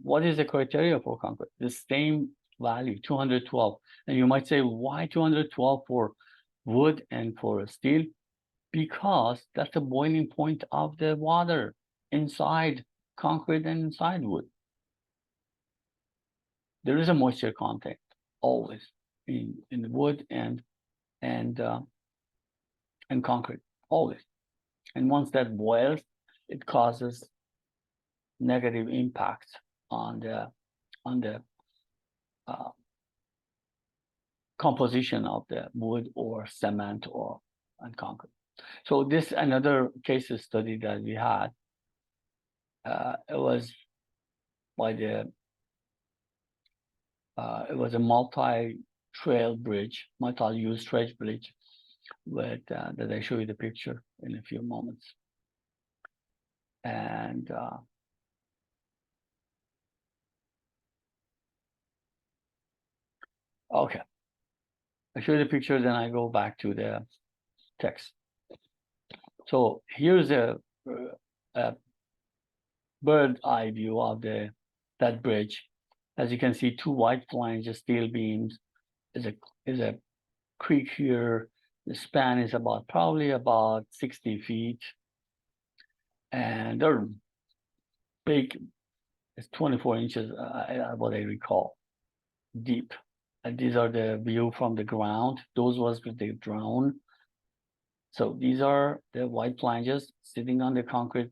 What is the criteria for concrete? The same value, 212. And you might say, why 212 for wood and for steel? Because that's the boiling point of the water inside concrete and inside wood. There is a moisture content always in the wood and concrete, always. And once that boils, it causes negative impacts on the composition of the wood or cement and concrete. So this another case study that we had. It was by the it was a multi-trail bridge, multi-use trail bridge, with that I show you the picture in a few moments. And okay, I show you the picture, then I go back to the text. So here's a bird eye view of that bridge. As you can see, two white flanges, steel beams. Is a creek here. The span is probably about 60 feet, and they're big. It's 24 inches, what I recall, deep. And these are the view from the ground. Those was with the drone. So these are the white flanges sitting on the concrete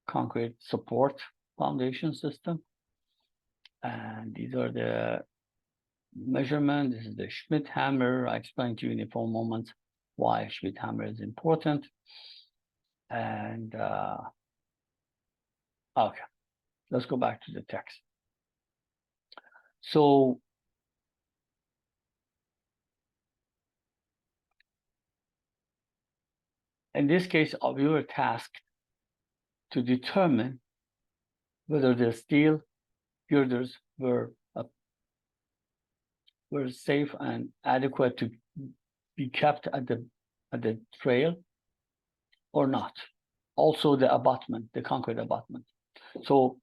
concrete support foundation system. And these are the measurement. This is the Schmidt hammer. I explained to you in a few moments why Schmidt hammer is important. And okay, let's go back to the text. So in this case, we were tasked to determine whether the steel girders were safe and adequate to be kept at the trail or not. Also the abutment, the concrete abutment. So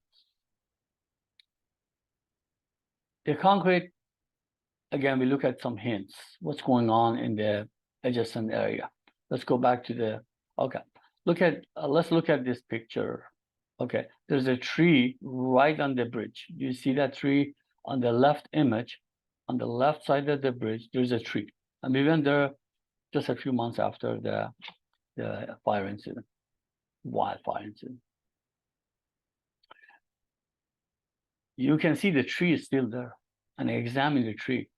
the concrete, again, we look at some hints. What's going on in the adjacent area? Let's go back to the, okay. Let's look at this picture. Okay, there's a tree right on the bridge. You see that tree on the left image? On the left side of the bridge, there's a tree. And we went there just a few months after the fire incident, wildfire incident. You can see the tree is still there. And I examine the tree.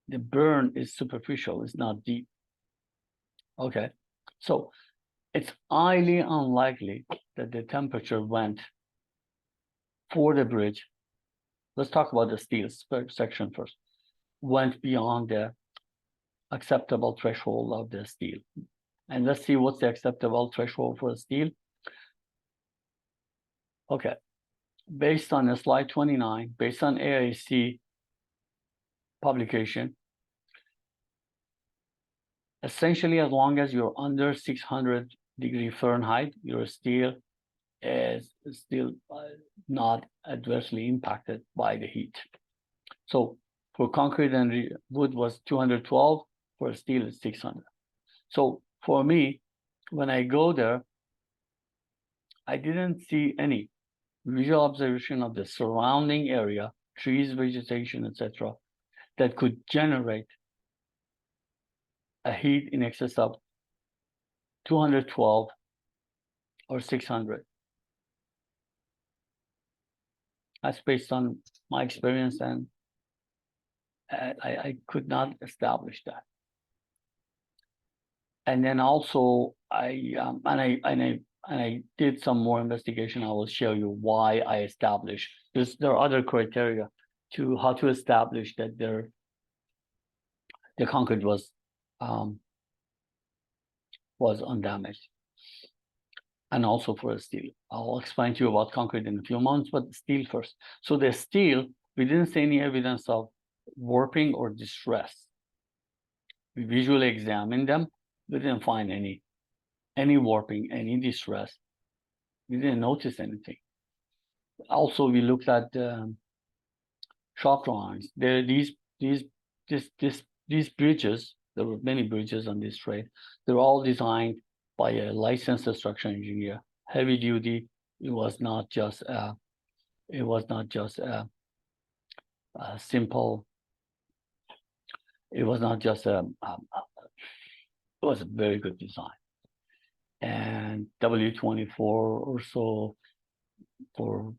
The burn is superficial, it's not deep. Okay, so it's highly unlikely that the temperature went for the bridge. Let's talk about the steel section first. Went beyond the acceptable threshold of the steel. And let's see what's the acceptable threshold for steel. Okay, based on the slide 29, based on AIC publication, essentially as long as you're under 600 degree Fahrenheit, your steel is still not adversely impacted by the heat. So For concrete and wood was 212, for steel is 600. So for me, when I go there, I didn't see any visual observation of the surrounding area, trees, vegetation, etc., that could generate a heat in excess of 212 or 600. That's based on my experience, and I could not establish that. And then also I did some more investigation. I will show you why I established this. There are other criteria to how to establish that the concrete was undamaged, and also for the steel. I'll explain to you about concrete in a few months, but steel first. So the steel, we didn't see any evidence of warping or distress. We visually examined them. We didn't find any warping, any distress. We didn't notice anything. Also, we looked at shop drawings. There, these bridges. There were many bridges on this trade. They're all designed by a licensed structural engineer, heavy duty. It was not just a simple. It was not just it was a very good design. And W24 or so for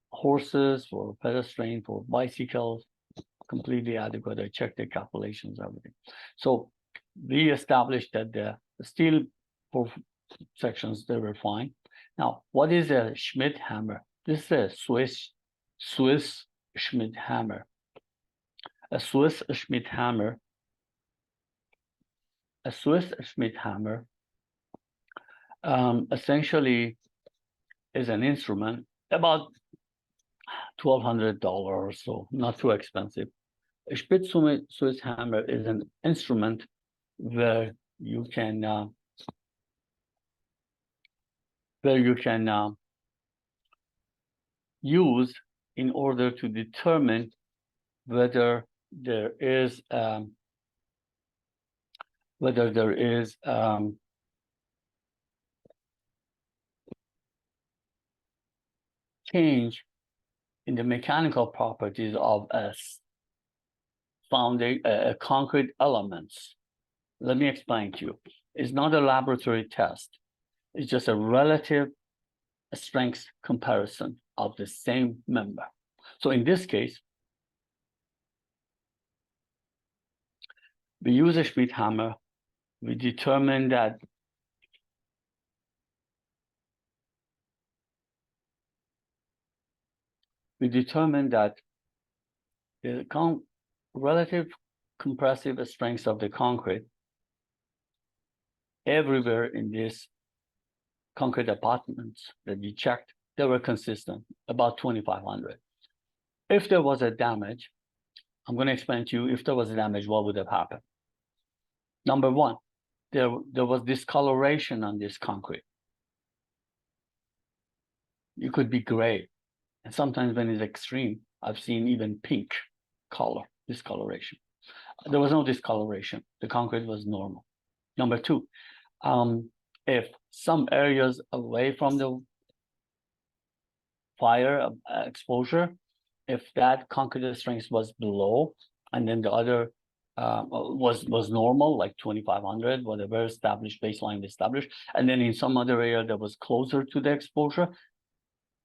horses, for pedestrian, for bicycles, completely adequate. I checked the calculations, everything. So we established that the steel for sections, they were fine. Now, what is a Schmidt hammer? This is a Swiss Schmidt hammer. A Swiss Schmidt hammer essentially is an instrument about $1,200 or so, not too expensive. A Schmidt Swiss hammer is an instrument where you can use in order to determine whether there is change in the mechanical properties of a concrete elements. Let me explain to you. It's not a laboratory test. It's just a relative strength comparison of the same member. So in this case, we use a Schmidt hammer. We determine that the relative compressive strength of the concrete everywhere in this concrete apartments that we checked, they were consistent, about 2,500. If there was a damage, I'm going to explain to you, if there was a damage, what would have happened? Number one, there was discoloration on this concrete. It could be gray. And sometimes when it's extreme, I've seen even pink color, discoloration. There was no discoloration. The concrete was normal. Number two, if some areas away from the fire exposure, if that concrete strength was below, and then the other was normal, like 2,500, whatever established, baseline established, and then in some other area that was closer to the exposure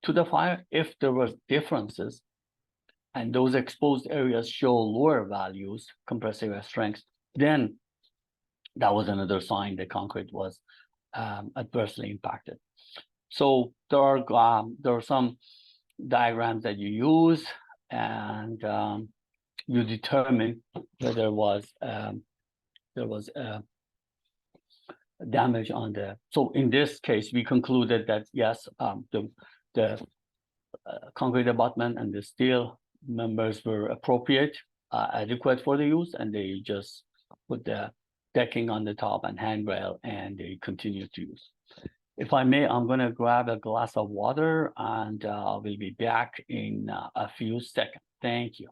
to the fire, if there was differences, and those exposed areas show lower values, compressive strength, then that was another sign the concrete was adversely impacted. So there are some diagrams that you use, and you determine whether there was damage on the. So in this case, we concluded that yes, the concrete abutment and the steel members were appropriate, adequate for the use, and they just put the decking on the top and handrail, and they continue to use. If I may, I'm going to grab a glass of water, and we'll be back in a few seconds. Thank you.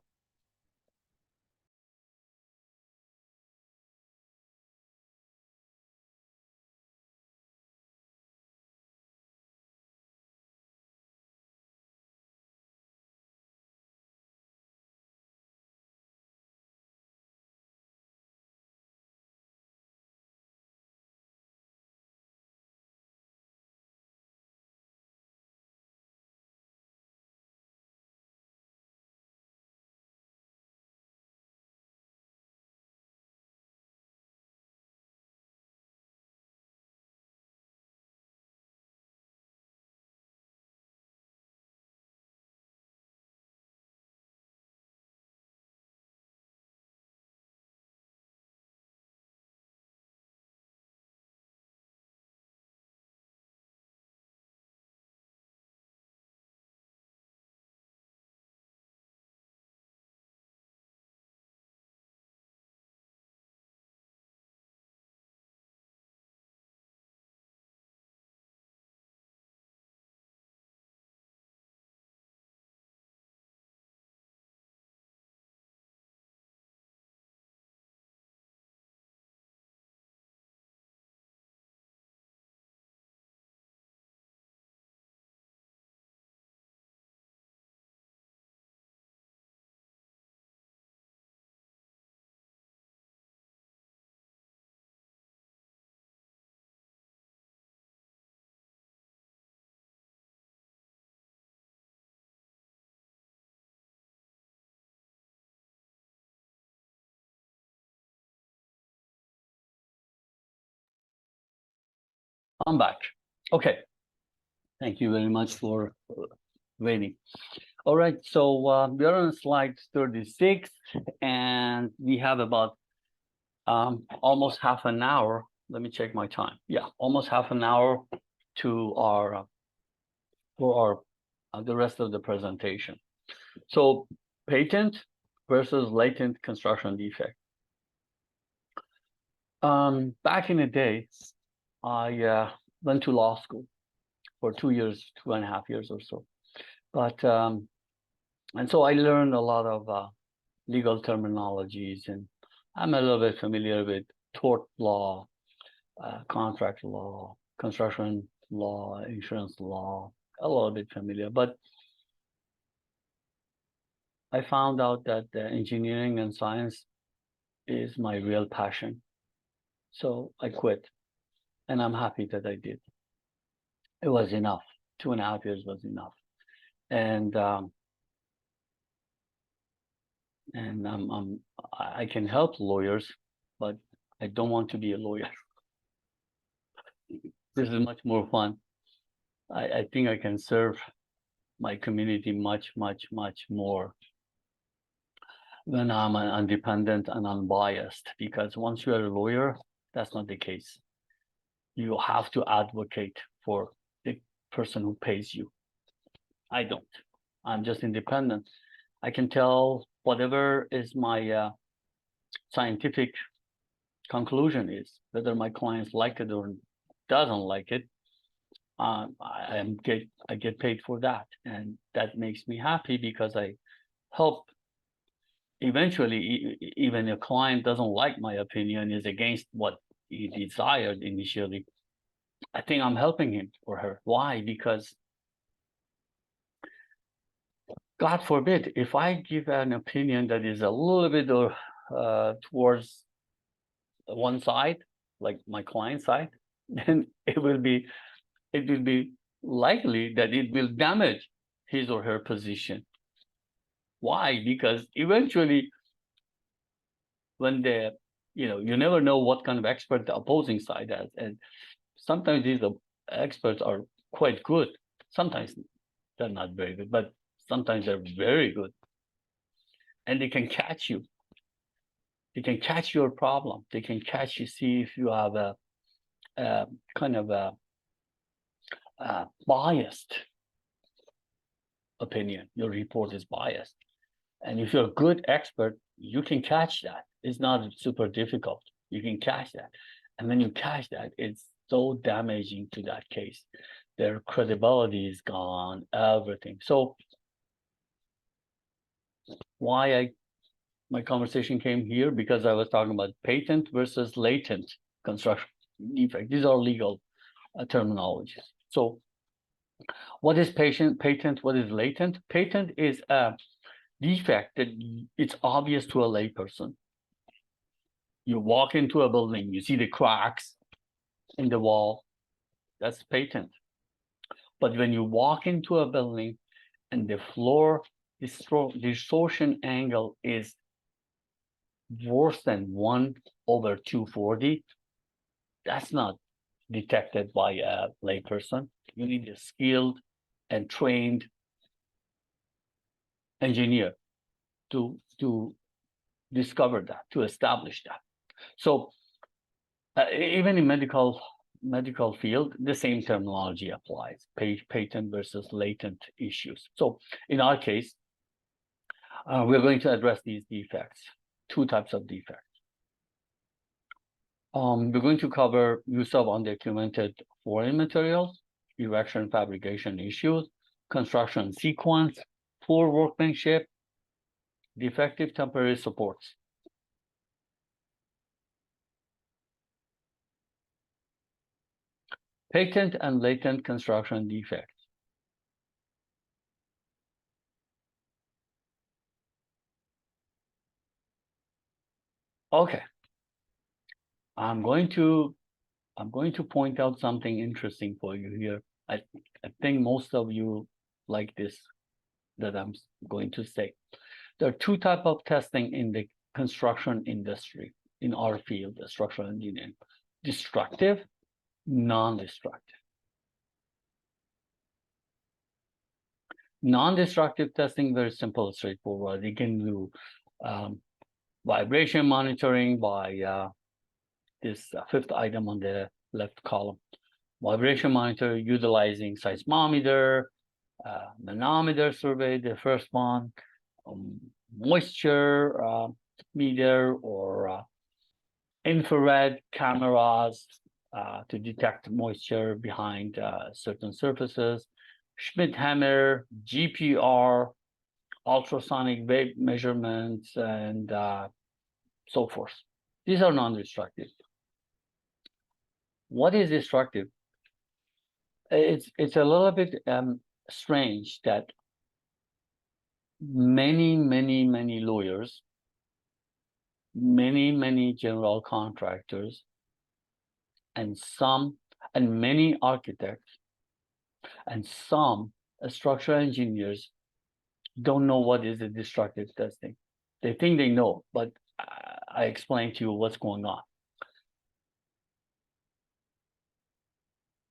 I'm back. Okay. Thank you very much for waiting. All right, so we're on slide 36, and we have about almost half an hour. Let me check my time. Yeah, almost half an hour to our for our the rest of the presentation. So patent versus latent construction defect. Back in the day, I went to law school for 2 years, 2.5 years or so. But and so I learned a lot of legal terminologies, and I'm a little bit familiar with tort law, contract law, construction law, insurance law, a little bit familiar. But I found out that engineering and science is my real passion. So I quit, and I'm happy that I did. It was enough. 2.5 years was enough. And I can help lawyers, but I don't want to be a lawyer. This is much more fun. I think I can serve my community much more when I'm independent and unbiased, because once you're a lawyer, that's not the case. You have to advocate for the person who pays you. I don't. I'm just independent. I can tell whatever is my scientific conclusion is, whether my clients like it or doesn't like it. I get paid for that, and that makes me happy because I help. Eventually, even a client doesn't like my opinion, is against what he desired initially, I think I'm helping him or her. Why? Because God forbid, if I give an opinion that is a little bit towards one side, like my client side, then it will be likely that it will damage his or her position. Why? Because eventually, when you never know what kind of expert the opposing side has, and sometimes these experts are quite good. Sometimes they're not very good, but sometimes they're very good, and they can catch you. They can catch your problem. They can catch you, see if you have a kind of a biased opinion. Your report is biased. And if you're a good expert, you can catch that. It's not super difficult. You can catch that. And when you catch that, it's so damaging to that case. Their credibility is gone, everything. So why my conversation came here, because I was talking about patent versus latent construction defect. These are legal terminologies. So what is patent? What is latent? Patent is a defect that it's obvious to a layperson. You walk into a building, you see the cracks in the wall, that's patent. But when you walk into a building and the floor distortion angle is worse than 1/240, that's not detected by a layperson. You need a skilled and trained engineer to discover that, to establish that. So even in medical field, the same terminology applies: patent versus latent issues. So in our case, we're going to address these defects, two types of defects. We're going to cover use of undocumented foreign materials, erection fabrication issues, construction sequence, poor workmanship, defective temporary supports. Patent and latent construction defects. Okay. I'm going to point out something interesting for you here. I think most of you like this that I'm going to say. There are two types of testing in the construction industry, in our field, the structural engineering: destructive non-destructive. Non-destructive testing, very simple, straightforward. You can do vibration monitoring by this fifth item on the left column. Vibration monitor utilizing seismometer, manometer survey, the first one, moisture meter, or infrared cameras to detect moisture behind certain surfaces, Schmidt hammer, GPR, ultrasonic wave measurements, and so forth. These are non-destructive. What is destructive? It's a little bit strange that many lawyers, many general contractors, and many architects, and some structural engineers don't know what is a destructive testing. They think they know, but I explain to you what's going on.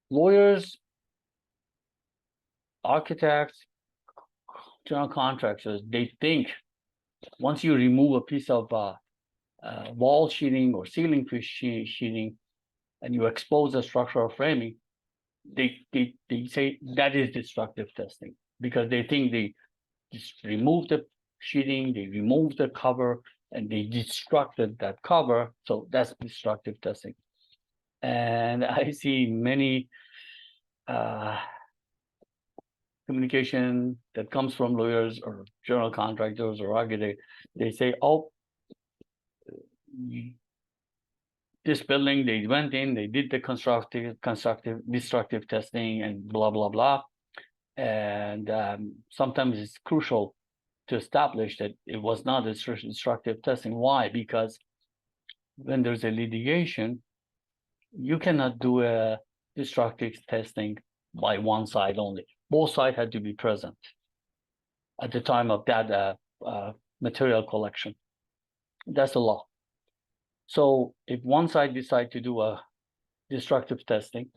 Lawyers, architects, general contractors, they think once you remove a piece of wall sheeting or ceiling sheeting and you expose the structural framing, they say that is destructive testing, because they think they just remove the sheeting, they remove the cover, and they destructed that cover. So that's destructive testing. And I see many communication that comes from lawyers or general contractors or architects. They say, oh, this building, they went in, they did the destructive testing and blah, blah, blah. And sometimes it's crucial to establish that it was not a destructive testing. Why? Because when there's a litigation, you cannot do a destructive testing by one side only. Both sides had to be present at the time of that material collection. That's the law. So if one side decides to do a destructive testing,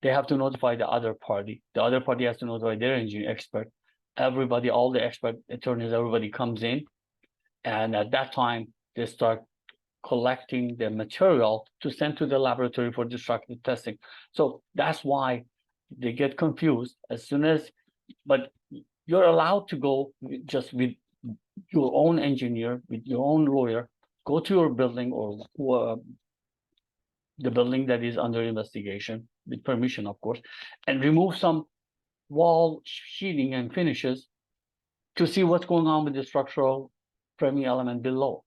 they have to notify the other party. The other party has to notify their engineer expert. Everybody, all the expert attorneys, everybody comes in. And at that time, they start collecting the material to send to the laboratory for destructive testing. So that's why they get confused as soon as, but you're allowed to go just with your own engineer, with your own lawyer, go to your building or the building that is under investigation, with permission, of course, and remove some wall sheeting and finishes to see what's going on with the structural framing element below.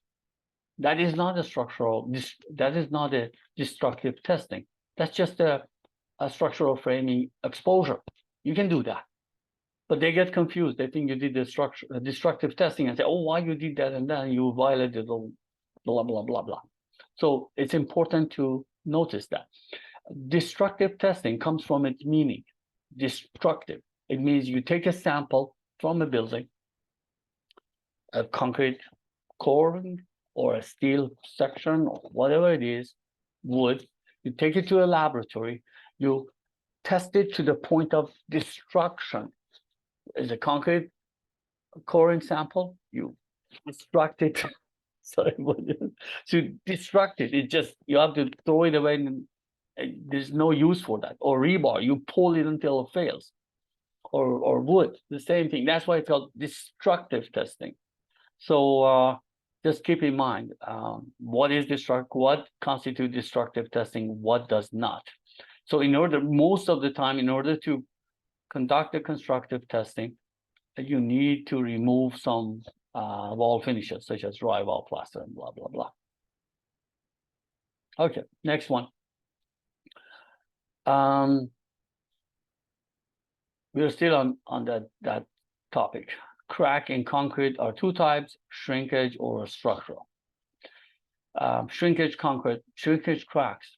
That is not a that is not a destructive testing. That's just a structural framing exposure. You can do that. But they get confused. They think you did the destructive testing and say, oh, why you did that and then you violated the blah, blah, blah, blah. So it's important to notice that. Destructive testing comes from its meaning. Destructive. It means you take a sample from a building, a concrete core or a steel section or whatever it is, wood, you take it to a laboratory, you test it to the point of destruction. Is a concrete coring sample, you destruct it. Sorry, so destruct it. It just, you have to throw it away and there's no use for that. Or rebar, you pull it until it fails. Or wood, the same thing. That's why it's called destructive testing. So just keep in mind what constitutes destructive testing, what does not. So most of the time, in order to conduct the constructive testing, you need to remove some wall finishes, such as drywall, plaster, and blah, blah, blah. Okay, next one. We're still on that topic. Crack in concrete are two types: shrinkage or structural. Shrinkage cracks.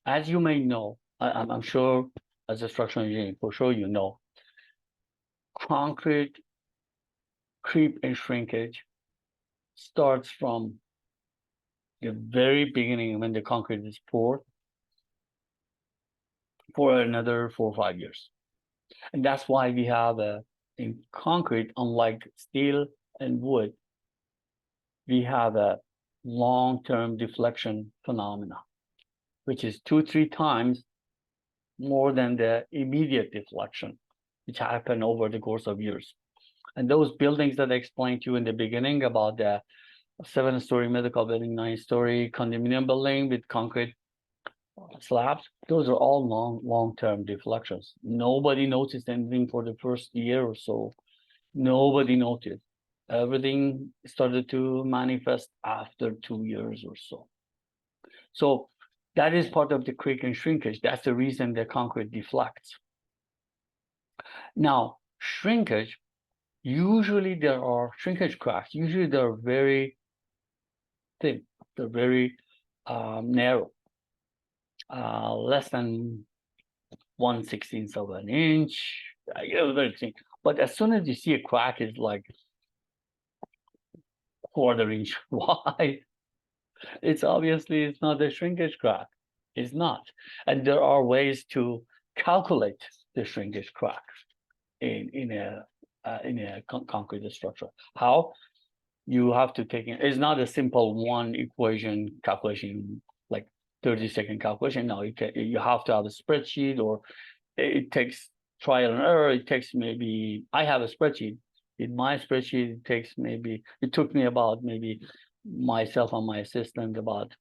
As you may know, I'm sure as a structural engineer, for sure you know, concrete creep and shrinkage starts from the very beginning when the concrete is poured for another 4 or 5 years. And that's why we have in concrete, unlike steel and wood, we have a long-term deflection phenomena, which is 2-3 times more than the immediate deflection, which happen over the course of years. And those buildings that I explained to you in the beginning about the 7-story medical building, 9-story condominium building with concrete slabs, those are all long-term deflections. Nobody noticed anything for the first year or so. Nobody noticed. Everything started to manifest after 2 years or so. So that is part of the creak and shrinkage. That's the reason the concrete deflects. Now, shrinkage, usually there are shrinkage cracks. Usually they're very thin. They're very narrow, less than 1/16 of an inch. Very thin. But as soon as you see a crack, it's like 1/4 inch wide. It's not a shrinkage crack. It's not. And there are ways to calculate the shrinkage crack in a concrete structure. How? You have to take it. It's not a simple one equation calculation, like 30-second calculation. No, you have to have a spreadsheet, or it takes trial and error. It takes maybe, I have a spreadsheet. In my spreadsheet, it took me about maybe myself and my assistant about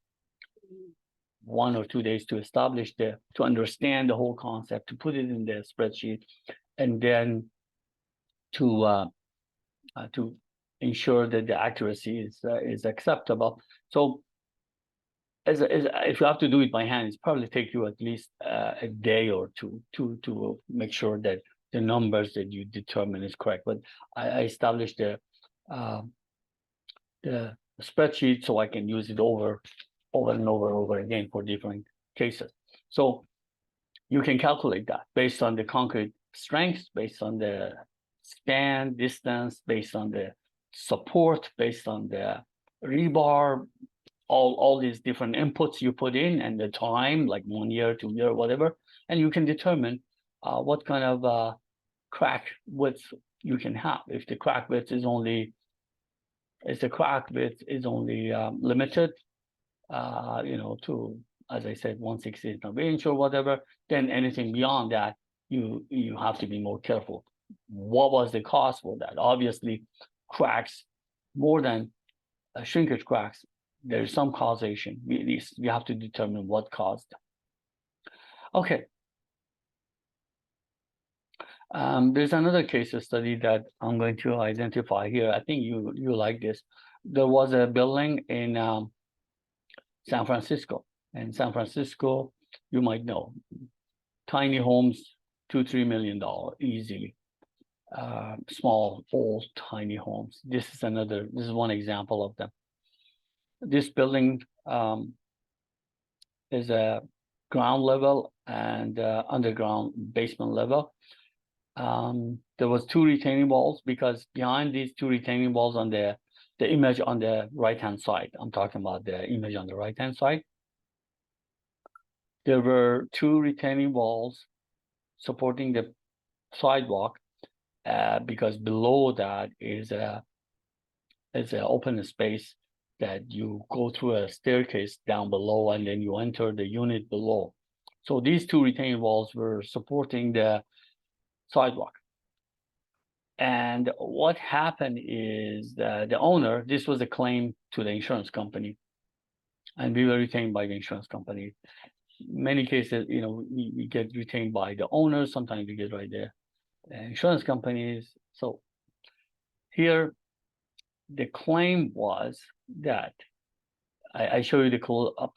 1 or 2 days to understand the whole concept, to put it in the spreadsheet, and then to ensure that the accuracy is acceptable. So if you have to do it by hand, it's probably take you at least a day or two to make sure that the numbers that you determine is correct. But I established the spreadsheet so I can use it over and over again for different cases. So you can calculate that based on the concrete strength, based on the span, distance, based on the support, based on the rebar, all these different inputs you put in, and the time, like 1 year, 2 year, whatever, and you can determine what kind of crack width you can have. If the crack width is only limited, to, as I said, 1/16 of an inch or whatever, then anything beyond that, you have to be more careful. What was the cost for that? Obviously, cracks, more than shrinkage cracks, there's some causation. We have to determine what caused. Okay. There's another case study that I'm going to identify here. I think you like this. There was a building in San Francisco. In San Francisco, you might know, tiny homes, $2-3 million easily. Small, old, tiny homes. This is one example of them. This building is a ground level and underground basement level. There was 2 retaining walls, because behind these 2 retaining walls on the image on the right-hand side, I'm talking about the image on the right-hand side, there were 2 retaining walls supporting the sidewalk, because below that is an open space that you go through a staircase down below, and then you enter the unit below. So these 2 retaining walls were supporting the sidewalk. And what happened is that the owner, this was a claim to the insurance company, and we were retained by the insurance company. Many cases, we get retained by the owners. Sometimes we get by the insurance companies. So here, the claim was that, I show you the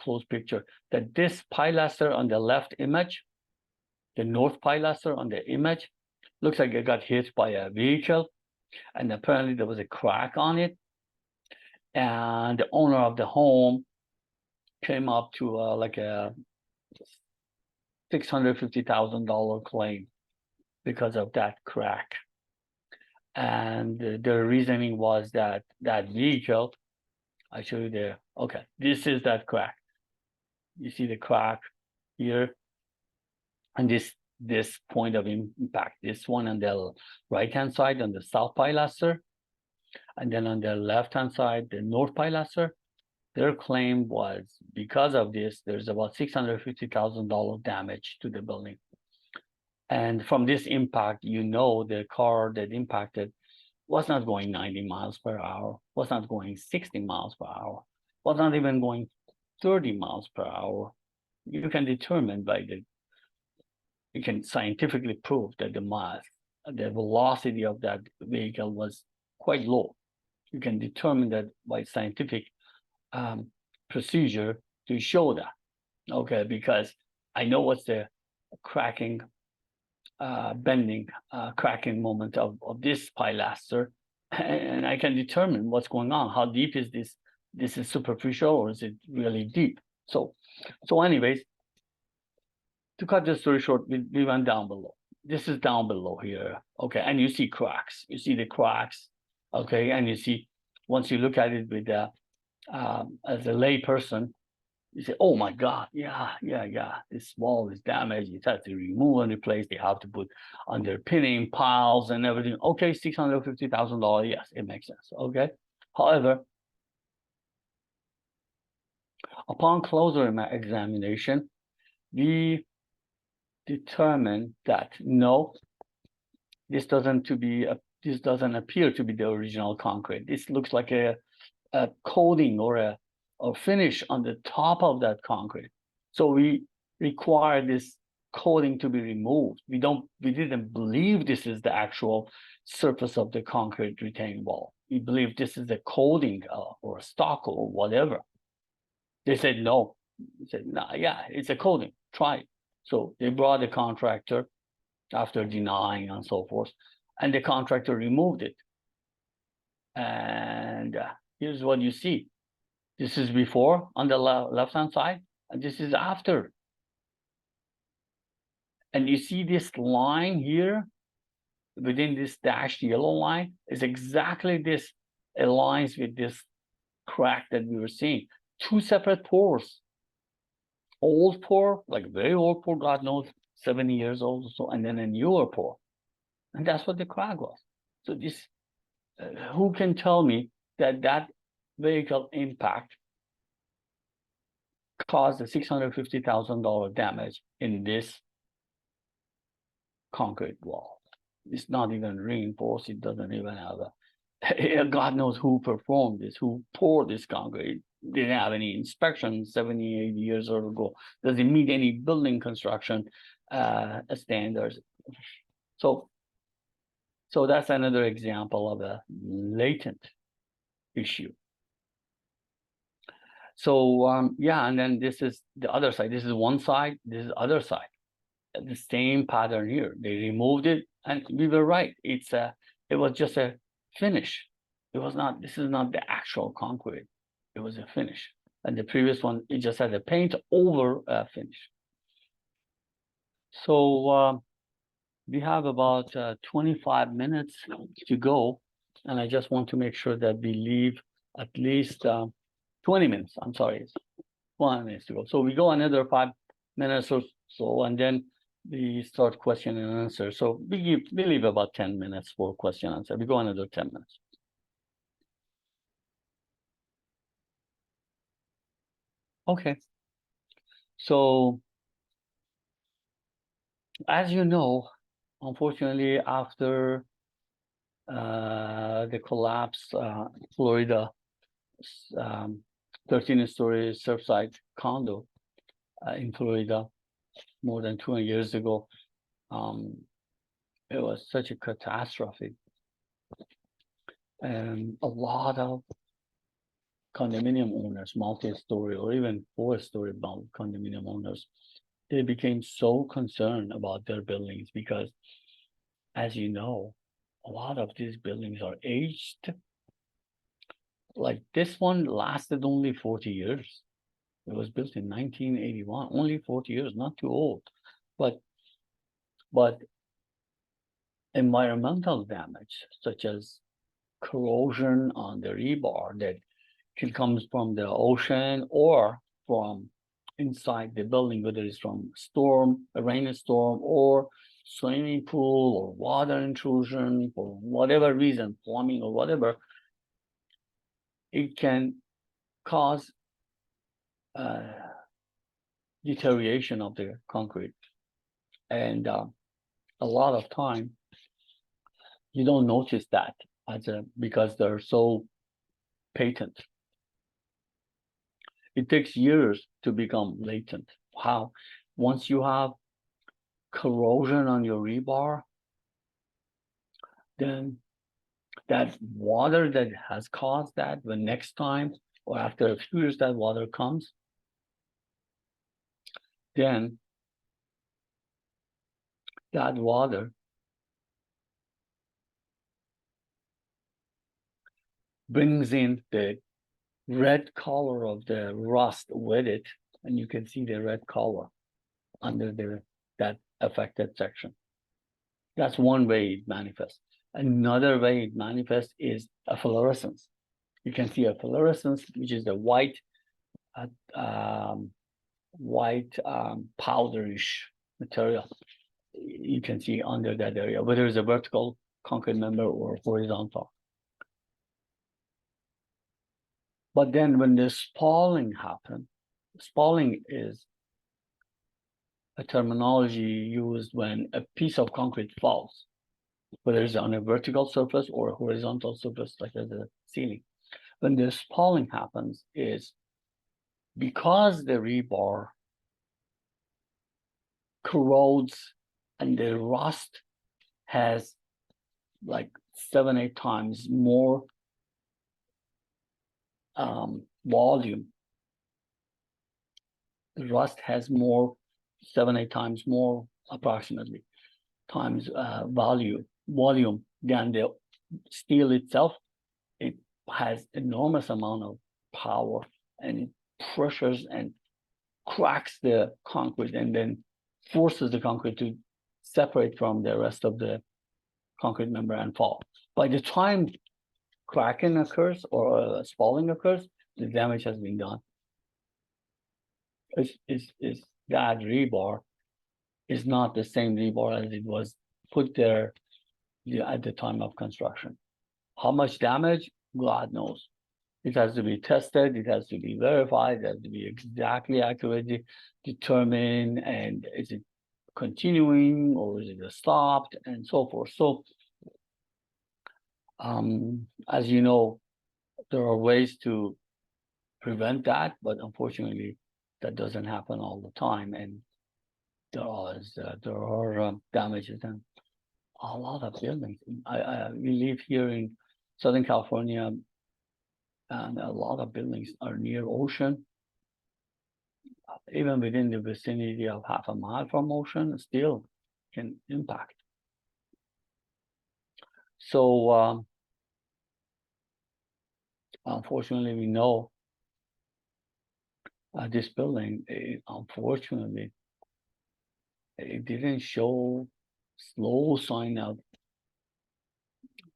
close picture, that this pilaster on the left image, the north pilaster on the image, looks like it got hit by a vehicle, and apparently there was a crack on it. And the owner of the home came up to like a $650,000 claim because of that crack. And the reasoning was that vehicle, I show you there. Okay, this is that crack. You see the crack here. And this point of impact, this one on the right-hand side on the south pilaster, and then on the left-hand side, the north pilaster, their claim was because of this, there's about $650,000 damage to the building. And from this impact, the car that impacted was not going 90 miles per hour, was not going 60 miles per hour, was not even going 30 miles per hour. You can determine you can scientifically prove that the velocity of that vehicle was quite low. You can determine that by scientific procedure to show that, okay, because I know what's the cracking, bending, cracking moment of this pilaster, and I can determine what's going on. How deep is this? This is superficial or is it really deep? So anyways, to cut the story short, we went down below. This is down below here, okay, and you see cracks. You see the cracks, okay, and you see once you look at it with as a lay person, you say, oh my God, yeah, this wall is damaged. It has to remove and replace. They have to put underpinning piles and everything. Okay, $650,000. Yes, it makes sense. Okay. However, upon closer examination, we determined that no, this doesn't appear to be the original concrete. This looks like a coating or a finish on the top of that concrete. So we require this coating to be removed. We didn't believe this is the actual surface of the concrete retaining wall. We believe this is a coating or a stock or whatever. They said no. We said, nah, yeah, it's a coating. Try it. So they brought the contractor after denying and so forth, and the contractor removed it. And here's what you see. This is before on the left-hand side, and this is after. And you see this line here within this dashed yellow line is exactly this aligns with this crack that we were seeing. Two separate pores. Old pore, like very old pore, God knows, 70 years old or so, and then a newer pore. And that's what the crack was. So this, who can tell me that vehicle impact caused a $650,000 damage in this concrete wall? It's not even reinforced. It doesn't even have God knows who performed this, who poured this concrete. Didn't have any inspection 70, 80 years ago. Does it meet any building construction standards? So that's another example of a latent issue. So yeah, and then this is the other side. This is one side, this is the other side. The same pattern here. They removed it, and we were right. It was just a finish. This is not the actual concrete. It was a finish. And the previous one, it just had a paint over a finish. So we have about 25 minutes to go. And I just want to make sure that we leave at least 20 minutes. I'm sorry, it's 1 minute to go. So we go another 5 minutes or so, and then we start question and answer. So we leave about 10 minutes for question and answer. We go another 10 minutes. Okay. So as you know, unfortunately, after the collapse, Florida 13-story Surfside condo in Florida more than 20 years ago, it was such a catastrophe. And a lot of condominium owners, multi-story or even 4-story condominium owners, they became so concerned about their buildings because, as you know, a lot of these buildings are aged. Like this one lasted only 40 years. It was built in 1981, only 40 years, not too old. But environmental damage, such as corrosion on the rebar that comes from the ocean or from inside the building, whether it's from storm, a rainstorm, or swimming pool or water intrusion for whatever reason, plumbing or whatever, it can cause deterioration of the concrete. And a lot of time you don't notice that because they're so patent. It takes years to become latent. How? Once you have corrosion on your rebar, then that water that has caused that, when next time or after a few years that water comes, then that water brings in the red color of the rust with it, and you can see the red color under that affected section. That's one way it manifests. Another way it manifests is a fluorescence. You can see a fluorescence, which is the white, powderish material. You can see under that area, whether it's a vertical concrete member or horizontal. But then when the spalling happens, spalling is a terminology used when a piece of concrete falls, whether it's on a vertical surface or a horizontal surface, like the ceiling. When the spalling happens is because the rebar corrodes and the rust has like 7-8 times more volume. The rust has more, 7-8 times more approximately times volume than the steel itself. It has enormous amount of power, and it pressures and cracks the concrete and then forces the concrete to separate from the rest of the concrete member and fall. By the time cracking occurs or spalling occurs, the damage has been done. Is that rebar is not the same rebar as it was put there at the time of construction. How much damage? God knows. It has to be tested, it has to be verified, it has to be exactly accurately determined, and is it continuing or is it stopped, and so forth. So as you know, there are ways to prevent that, but unfortunately that doesn't happen all the time, and there are damages in a lot of buildings. We live here in Southern California, and a lot of buildings are near ocean. Even within the vicinity of half a mile from ocean, still can impact. So unfortunately, we know this building, unfortunately, it didn't show slow sign of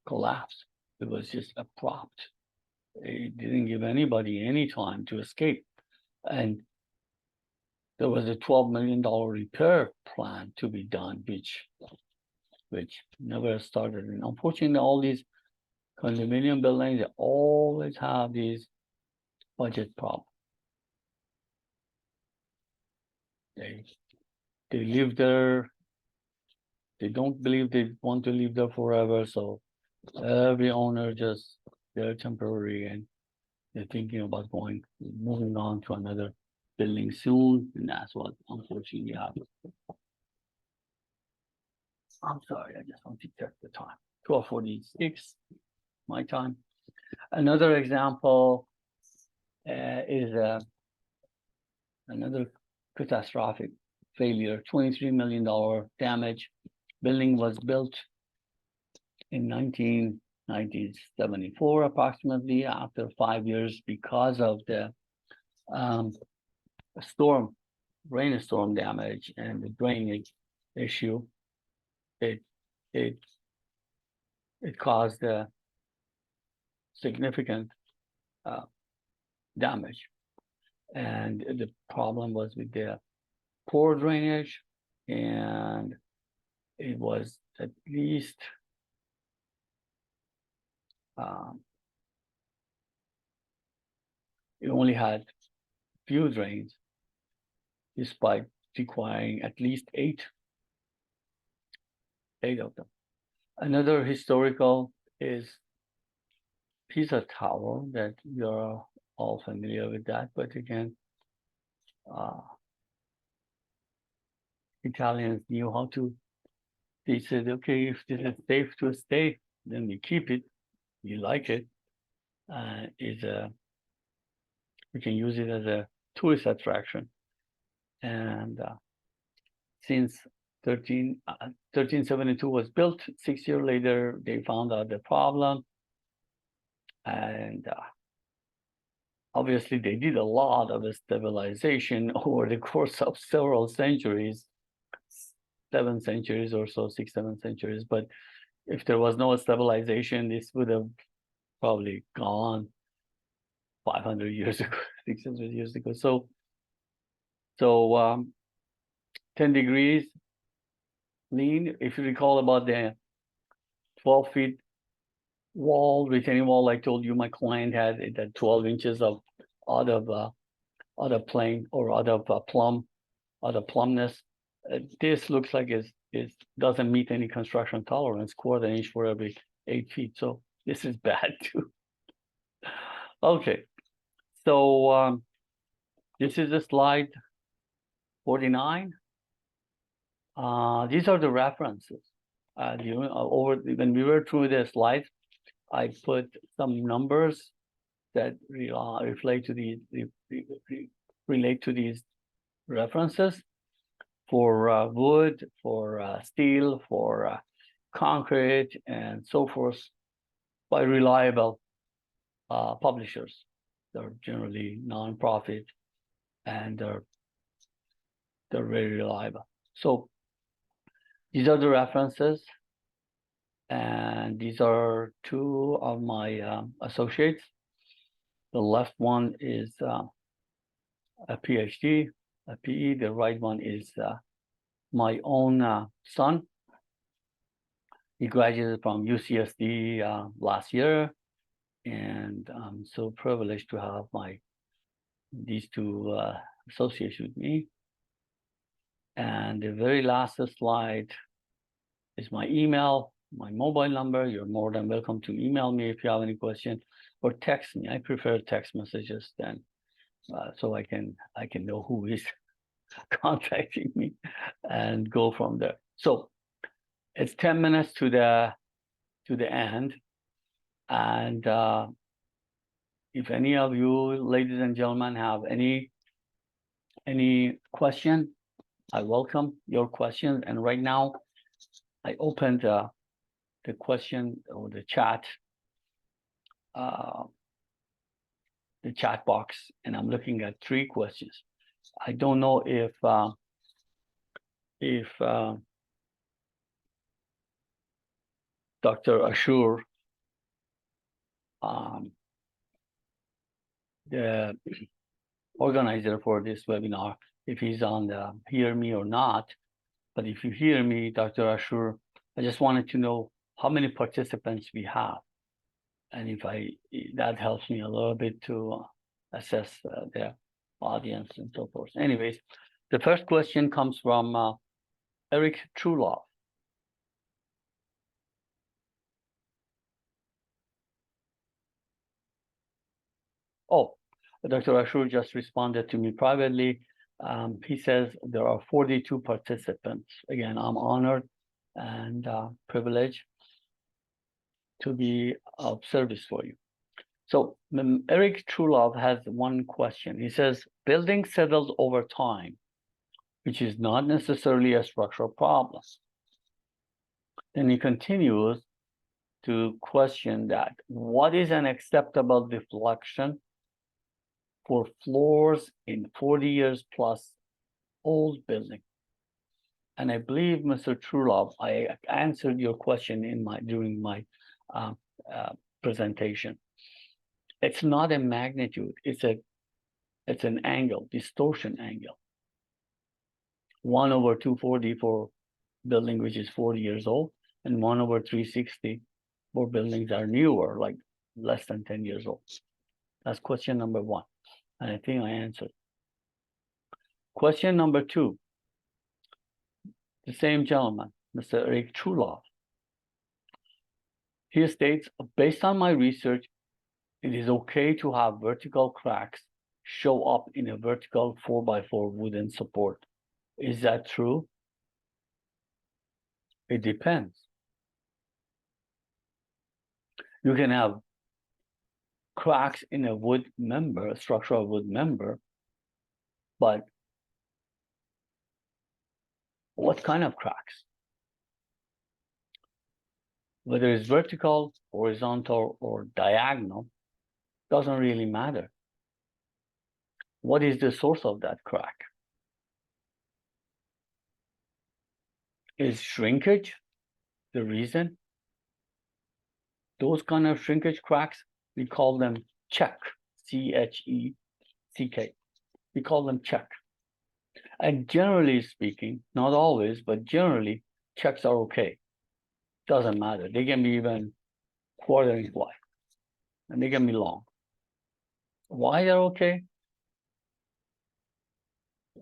collapse. It was just abrupt. It didn't give anybody any time to escape. And there was a $12 million repair plan to be done, which never started. And unfortunately, all these condominium buildings, they always have these budget problems. They live there. They don't believe they want to live there forever. So every owner just, they're temporary, and they're thinking about moving on to another building soon. And that's what unfortunately happens. I'm sorry, I just want to check the time. 12:46, my time. Another example is another catastrophic failure, $23 million damage. Building was built in 1974, approximately, after 5 years, because of the rainstorm damage and the drainage issue. It caused a significant damage. and the problem was with the poor drainage, and it was at least it only had few drains, despite requiring at least eight of them. Another historical is Pisa Tower, that you're all familiar with that, but again, Italians knew how to. They said, okay, if this is safe to stay, then we keep it. You like it, we can use it as a tourist attraction. And since 1372 was built, 6 years later, they found out the problem. And obviously, they did a lot of stabilization over the course of several centuries, 7 centuries or so, 6, 7 centuries. But if there was no stabilization, this would have probably gone 500 years ago, 600 years ago. So 10 degrees lean. If you recall about the 12 feet wall, retaining wall, I told you my client had it at 12 inches of out of plane or out of plumbness. This looks like it doesn't meet any construction tolerance, 1/4 inch for every 8 feet. So this is bad too. Okay, so this is the slide 49. These are the references. When we were through the slides, I put some numbers that relate to these references for wood, for steel, for concrete, and so forth, by reliable publishers. They're generally nonprofit, and they're very reliable. So these are the references, and these are 2 of my associates. The left one is a PhD, a PE. The right one is my own son. He graduated from UCSD last year, and I'm so privileged to have these 2 associates with me. And the very last slide is my email, my mobile number. You're more than welcome to email me if you have any questions, or text me. I prefer text messages then, so I can know who is contacting me and go from there. So it's 10 minutes to the end, and if any of you, ladies and gentlemen, have any question, I welcome your questions. And right now, I opened the question or the chat box, and I'm looking at 3 questions. I don't know if Dr. Ashur, the organizer for this webinar, if he's on hear me or not. But if you hear me, Dr. Ashur, I just wanted to know how many participants we have, and that helps me a little bit to assess the audience and so forth. Anyways, the first question comes from Eric Trulov. Oh, Dr. Ashur just responded to me privately. He says there are 42 participants. Again, I'm honored and privileged to be of service for you. So Eric Trulov has one question. He says, building settles over time, which is not necessarily a structural problem. Then he continues to question that, what is an acceptable deflection for floors in 40 years plus old building? And I believe, Mr. Trulov, I answered your question during my presentation. It's not a magnitude, it's a It's an angle, distortion angle. 1/240 for building which is 40 years old, and 1/360 for buildings that are newer, like less than 10 years old. That's question number one. And I think I answered. Question number two. The same gentleman, Mr. Eric Truloff. He states, based on my research, it is okay to have vertical cracks show up in a vertical 4x4 wooden support. Is that true? It depends. You can have cracks in a wood member, a structural wood member, but what kind of cracks? Whether it's vertical, horizontal, or diagonal, doesn't really matter. What is the source of that crack? Is shrinkage the reason? Those kind of shrinkage cracks, we call them check, C-H-E-C-K. We call them check. And generally speaking, not always, but generally, checks are okay. Doesn't matter. They can be even quarter inch wide, and they can be long. Why they're okay?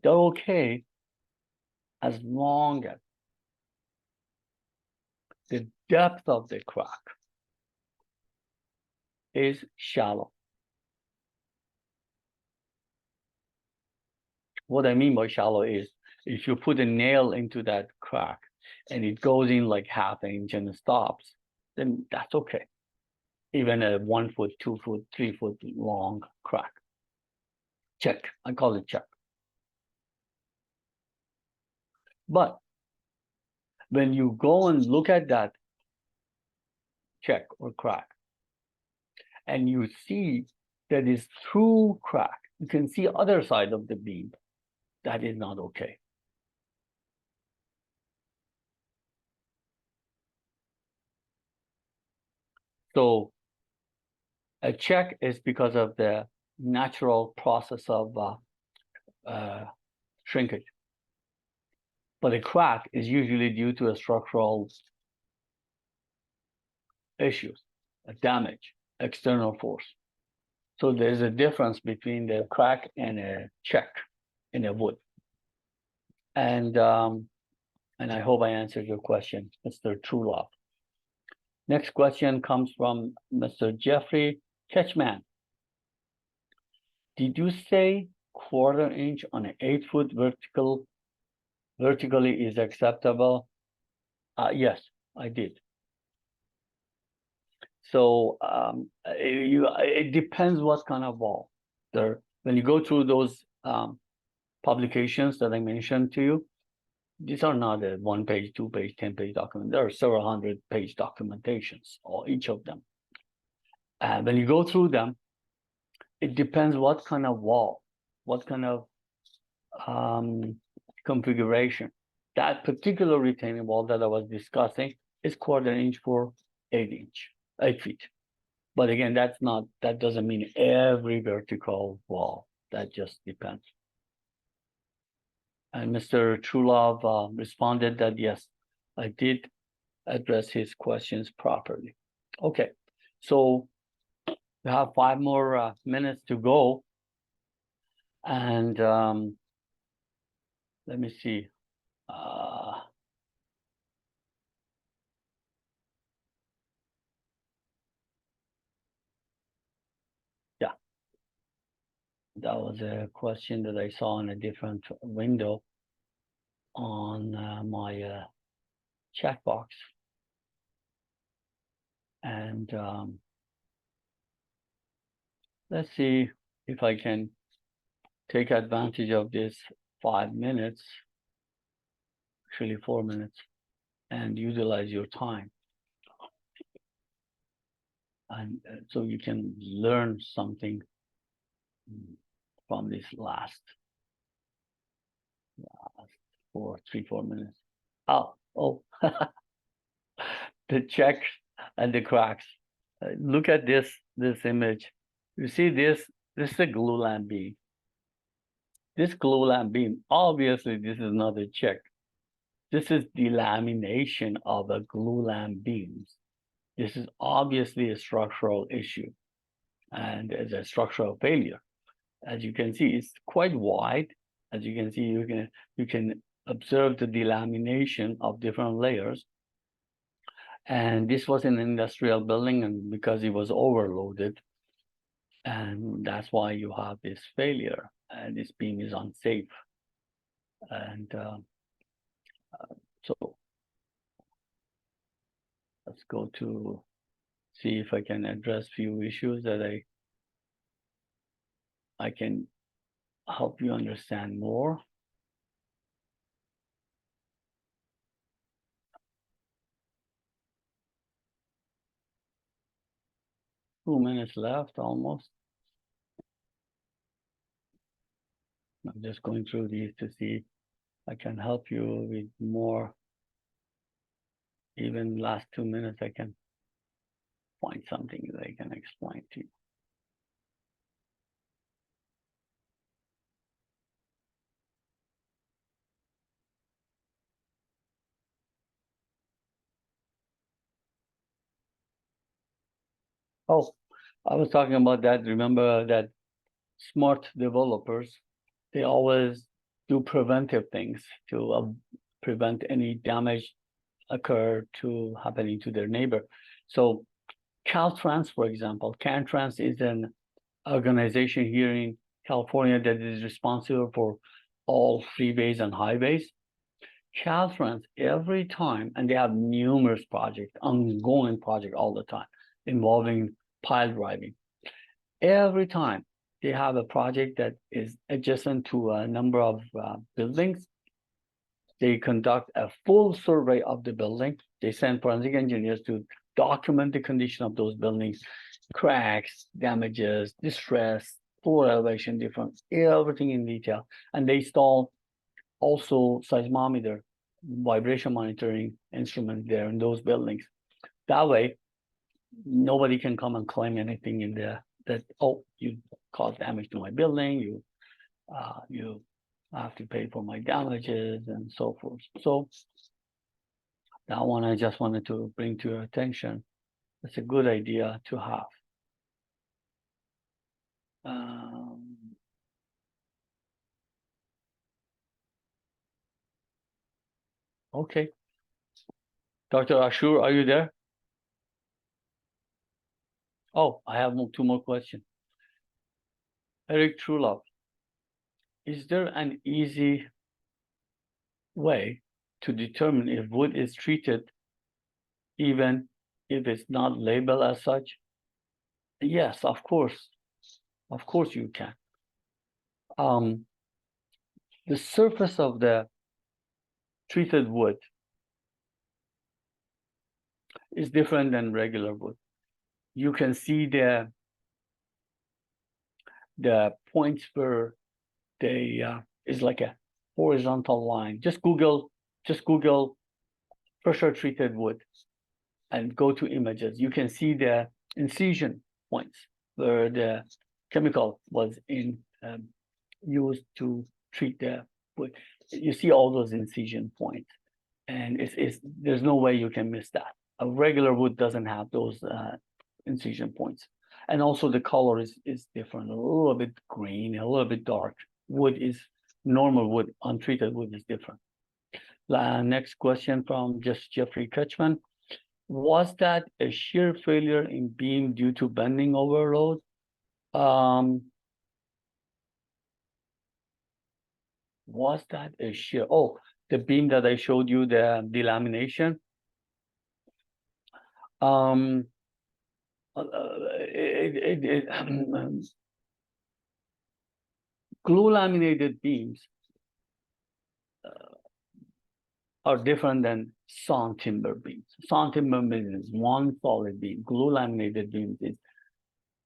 They're okay as long as the depth of the crack is shallow. What I mean by shallow is if you put a nail into that crack and it goes in like half an inch and it stops, then that's okay. Even a 1 foot, 2 foot, 3 foot long crack. Check. I call it check. But when you go and look at that check or crack, and you see that is through crack, you can see other side of the beam, that is not okay. So a check is because of the natural process of shrinkage. But a crack is usually due to a structural issues, a damage, external force. So there's a difference between the crack and a check in a wood. And I hope I answered your question, Mr. Truloff. Next question comes from Mr. Jeffrey Ketchman. Did you say quarter inch on an 8 foot vertically is acceptable? Yes, I did. So it depends what kind of wall. When you go through those publications that I mentioned to you, these are not a 1 page, 2 page, 10 page document. There are several hundred page documentations, or each of them. And when you go through them, it depends what kind of wall, what kind of configuration. That particular retaining wall that I was discussing is quarter inch for 8 feet. But again, that doesn't mean every vertical wall. That just depends. And Mr. Trulov responded that yes, I did address his questions properly. Okay, so we have 5 more minutes to go. And let me see. Yeah, that was a question that I saw in a different window on my chat box. And let's see if I can take advantage of this 5 minutes, actually 4 minutes, and utilize your time. And so you can learn something from this last 3-4 minutes. Oh, the checks and the cracks. Look at this image. You see this? This is a glue lamp beam. this glulam beam, obviously this is not a check. This is delamination of the glulam beams. This is obviously a structural issue and is a structural failure. As you can see, it's quite wide. As you can see, you can observe the delamination of different layers. And this was an industrial building, and because it was overloaded, and that's why you have this failure, and this beam is unsafe. And so let's go to see if I can address few issues that I can help you understand more. 2 minutes left almost. I'm just going through these to see if I can help you with more. Even last 2 minutes, I can find something that I can explain to you. Oh, I was talking about that. Remember that smart developers, they always do preventive things to prevent any damage occur to happening to their neighbor. So Caltrans, for example, Caltrans is an organization here in California that is responsible for all freeways and highways. Caltrans, every time, and they have numerous projects, ongoing project all the time, involving pile driving. Every time they have a project that is adjacent to a number of buildings, they conduct a full survey of the building. They send forensic engineers to document the condition of those buildings, cracks, damages, distress, floor elevation difference, everything in detail. And they install also seismometer, vibration monitoring instrument there in those buildings. That way, nobody can come and claim anything in there that, oh, you caused damage to my building, you have to pay for my damages and so forth. So that one I just wanted to bring to your attention. It's a good idea to have. Okay. Dr. Ashur, are you there? Oh, I have two more questions. Eric Trulov, is there an easy way to determine if wood is treated even if it's not labeled as such? Yes, of course. Of course you can. The surface of the treated wood is different than regular wood. You can see the points where they is like a horizontal line. Just Google pressure treated wood and go to images. You can see the incision points where the chemical was used to treat the wood. You see all those incision points, and there's no way you can miss that. A regular wood doesn't have those incision points. And also the color is different, a little bit green, a little bit dark. Wood is normal wood, untreated wood is different. Next question from just Jeffrey Kutchman. Was that a shear failure in beam due to bending overload? Was that a shear? Oh, the beam that I showed you, the delamination. Glue laminated beams are different than sawn timber beams. Sawn timber beams is one solid beam. Glue laminated beams is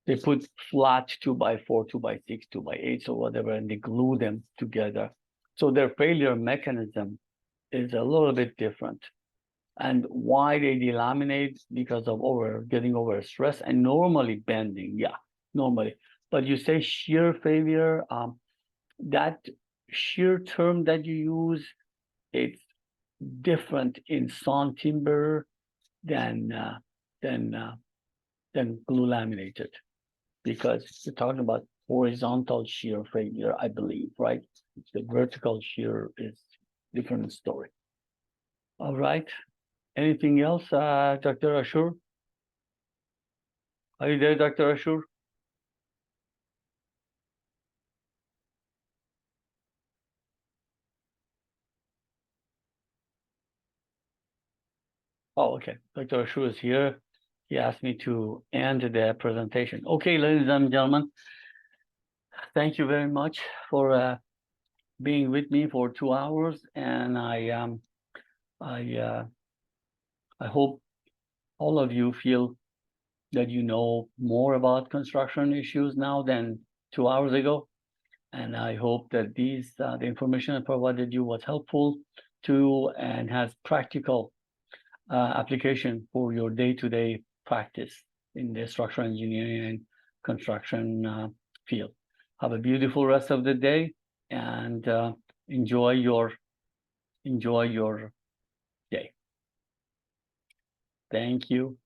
they put flat 2x4, 2x6, 2x8, or whatever, and they glue them together. So their failure mechanism is a little bit different. And why they delaminate? Because of getting over stress and normally bending, yeah, normally. But you say shear failure, that shear term that you use, it's different in sawn timber than glue laminated, because you're talking about horizontal shear failure, I believe, right? The vertical shear is different story. All right. Anything else, Dr. Ashur? Are you there, Dr. Ashur? Oh, okay. Dr. Ashur is here. He asked me to end the presentation. Okay, ladies and gentlemen, thank you very much for being with me for 2 hours, and I hope all of you feel that you know more about construction issues now than 2 hours ago. And I hope that the information I provided you was helpful to and has practical application for your day-to-day practice in the structural engineering and construction field. Have a beautiful rest of the day, and enjoy your day. Thank you.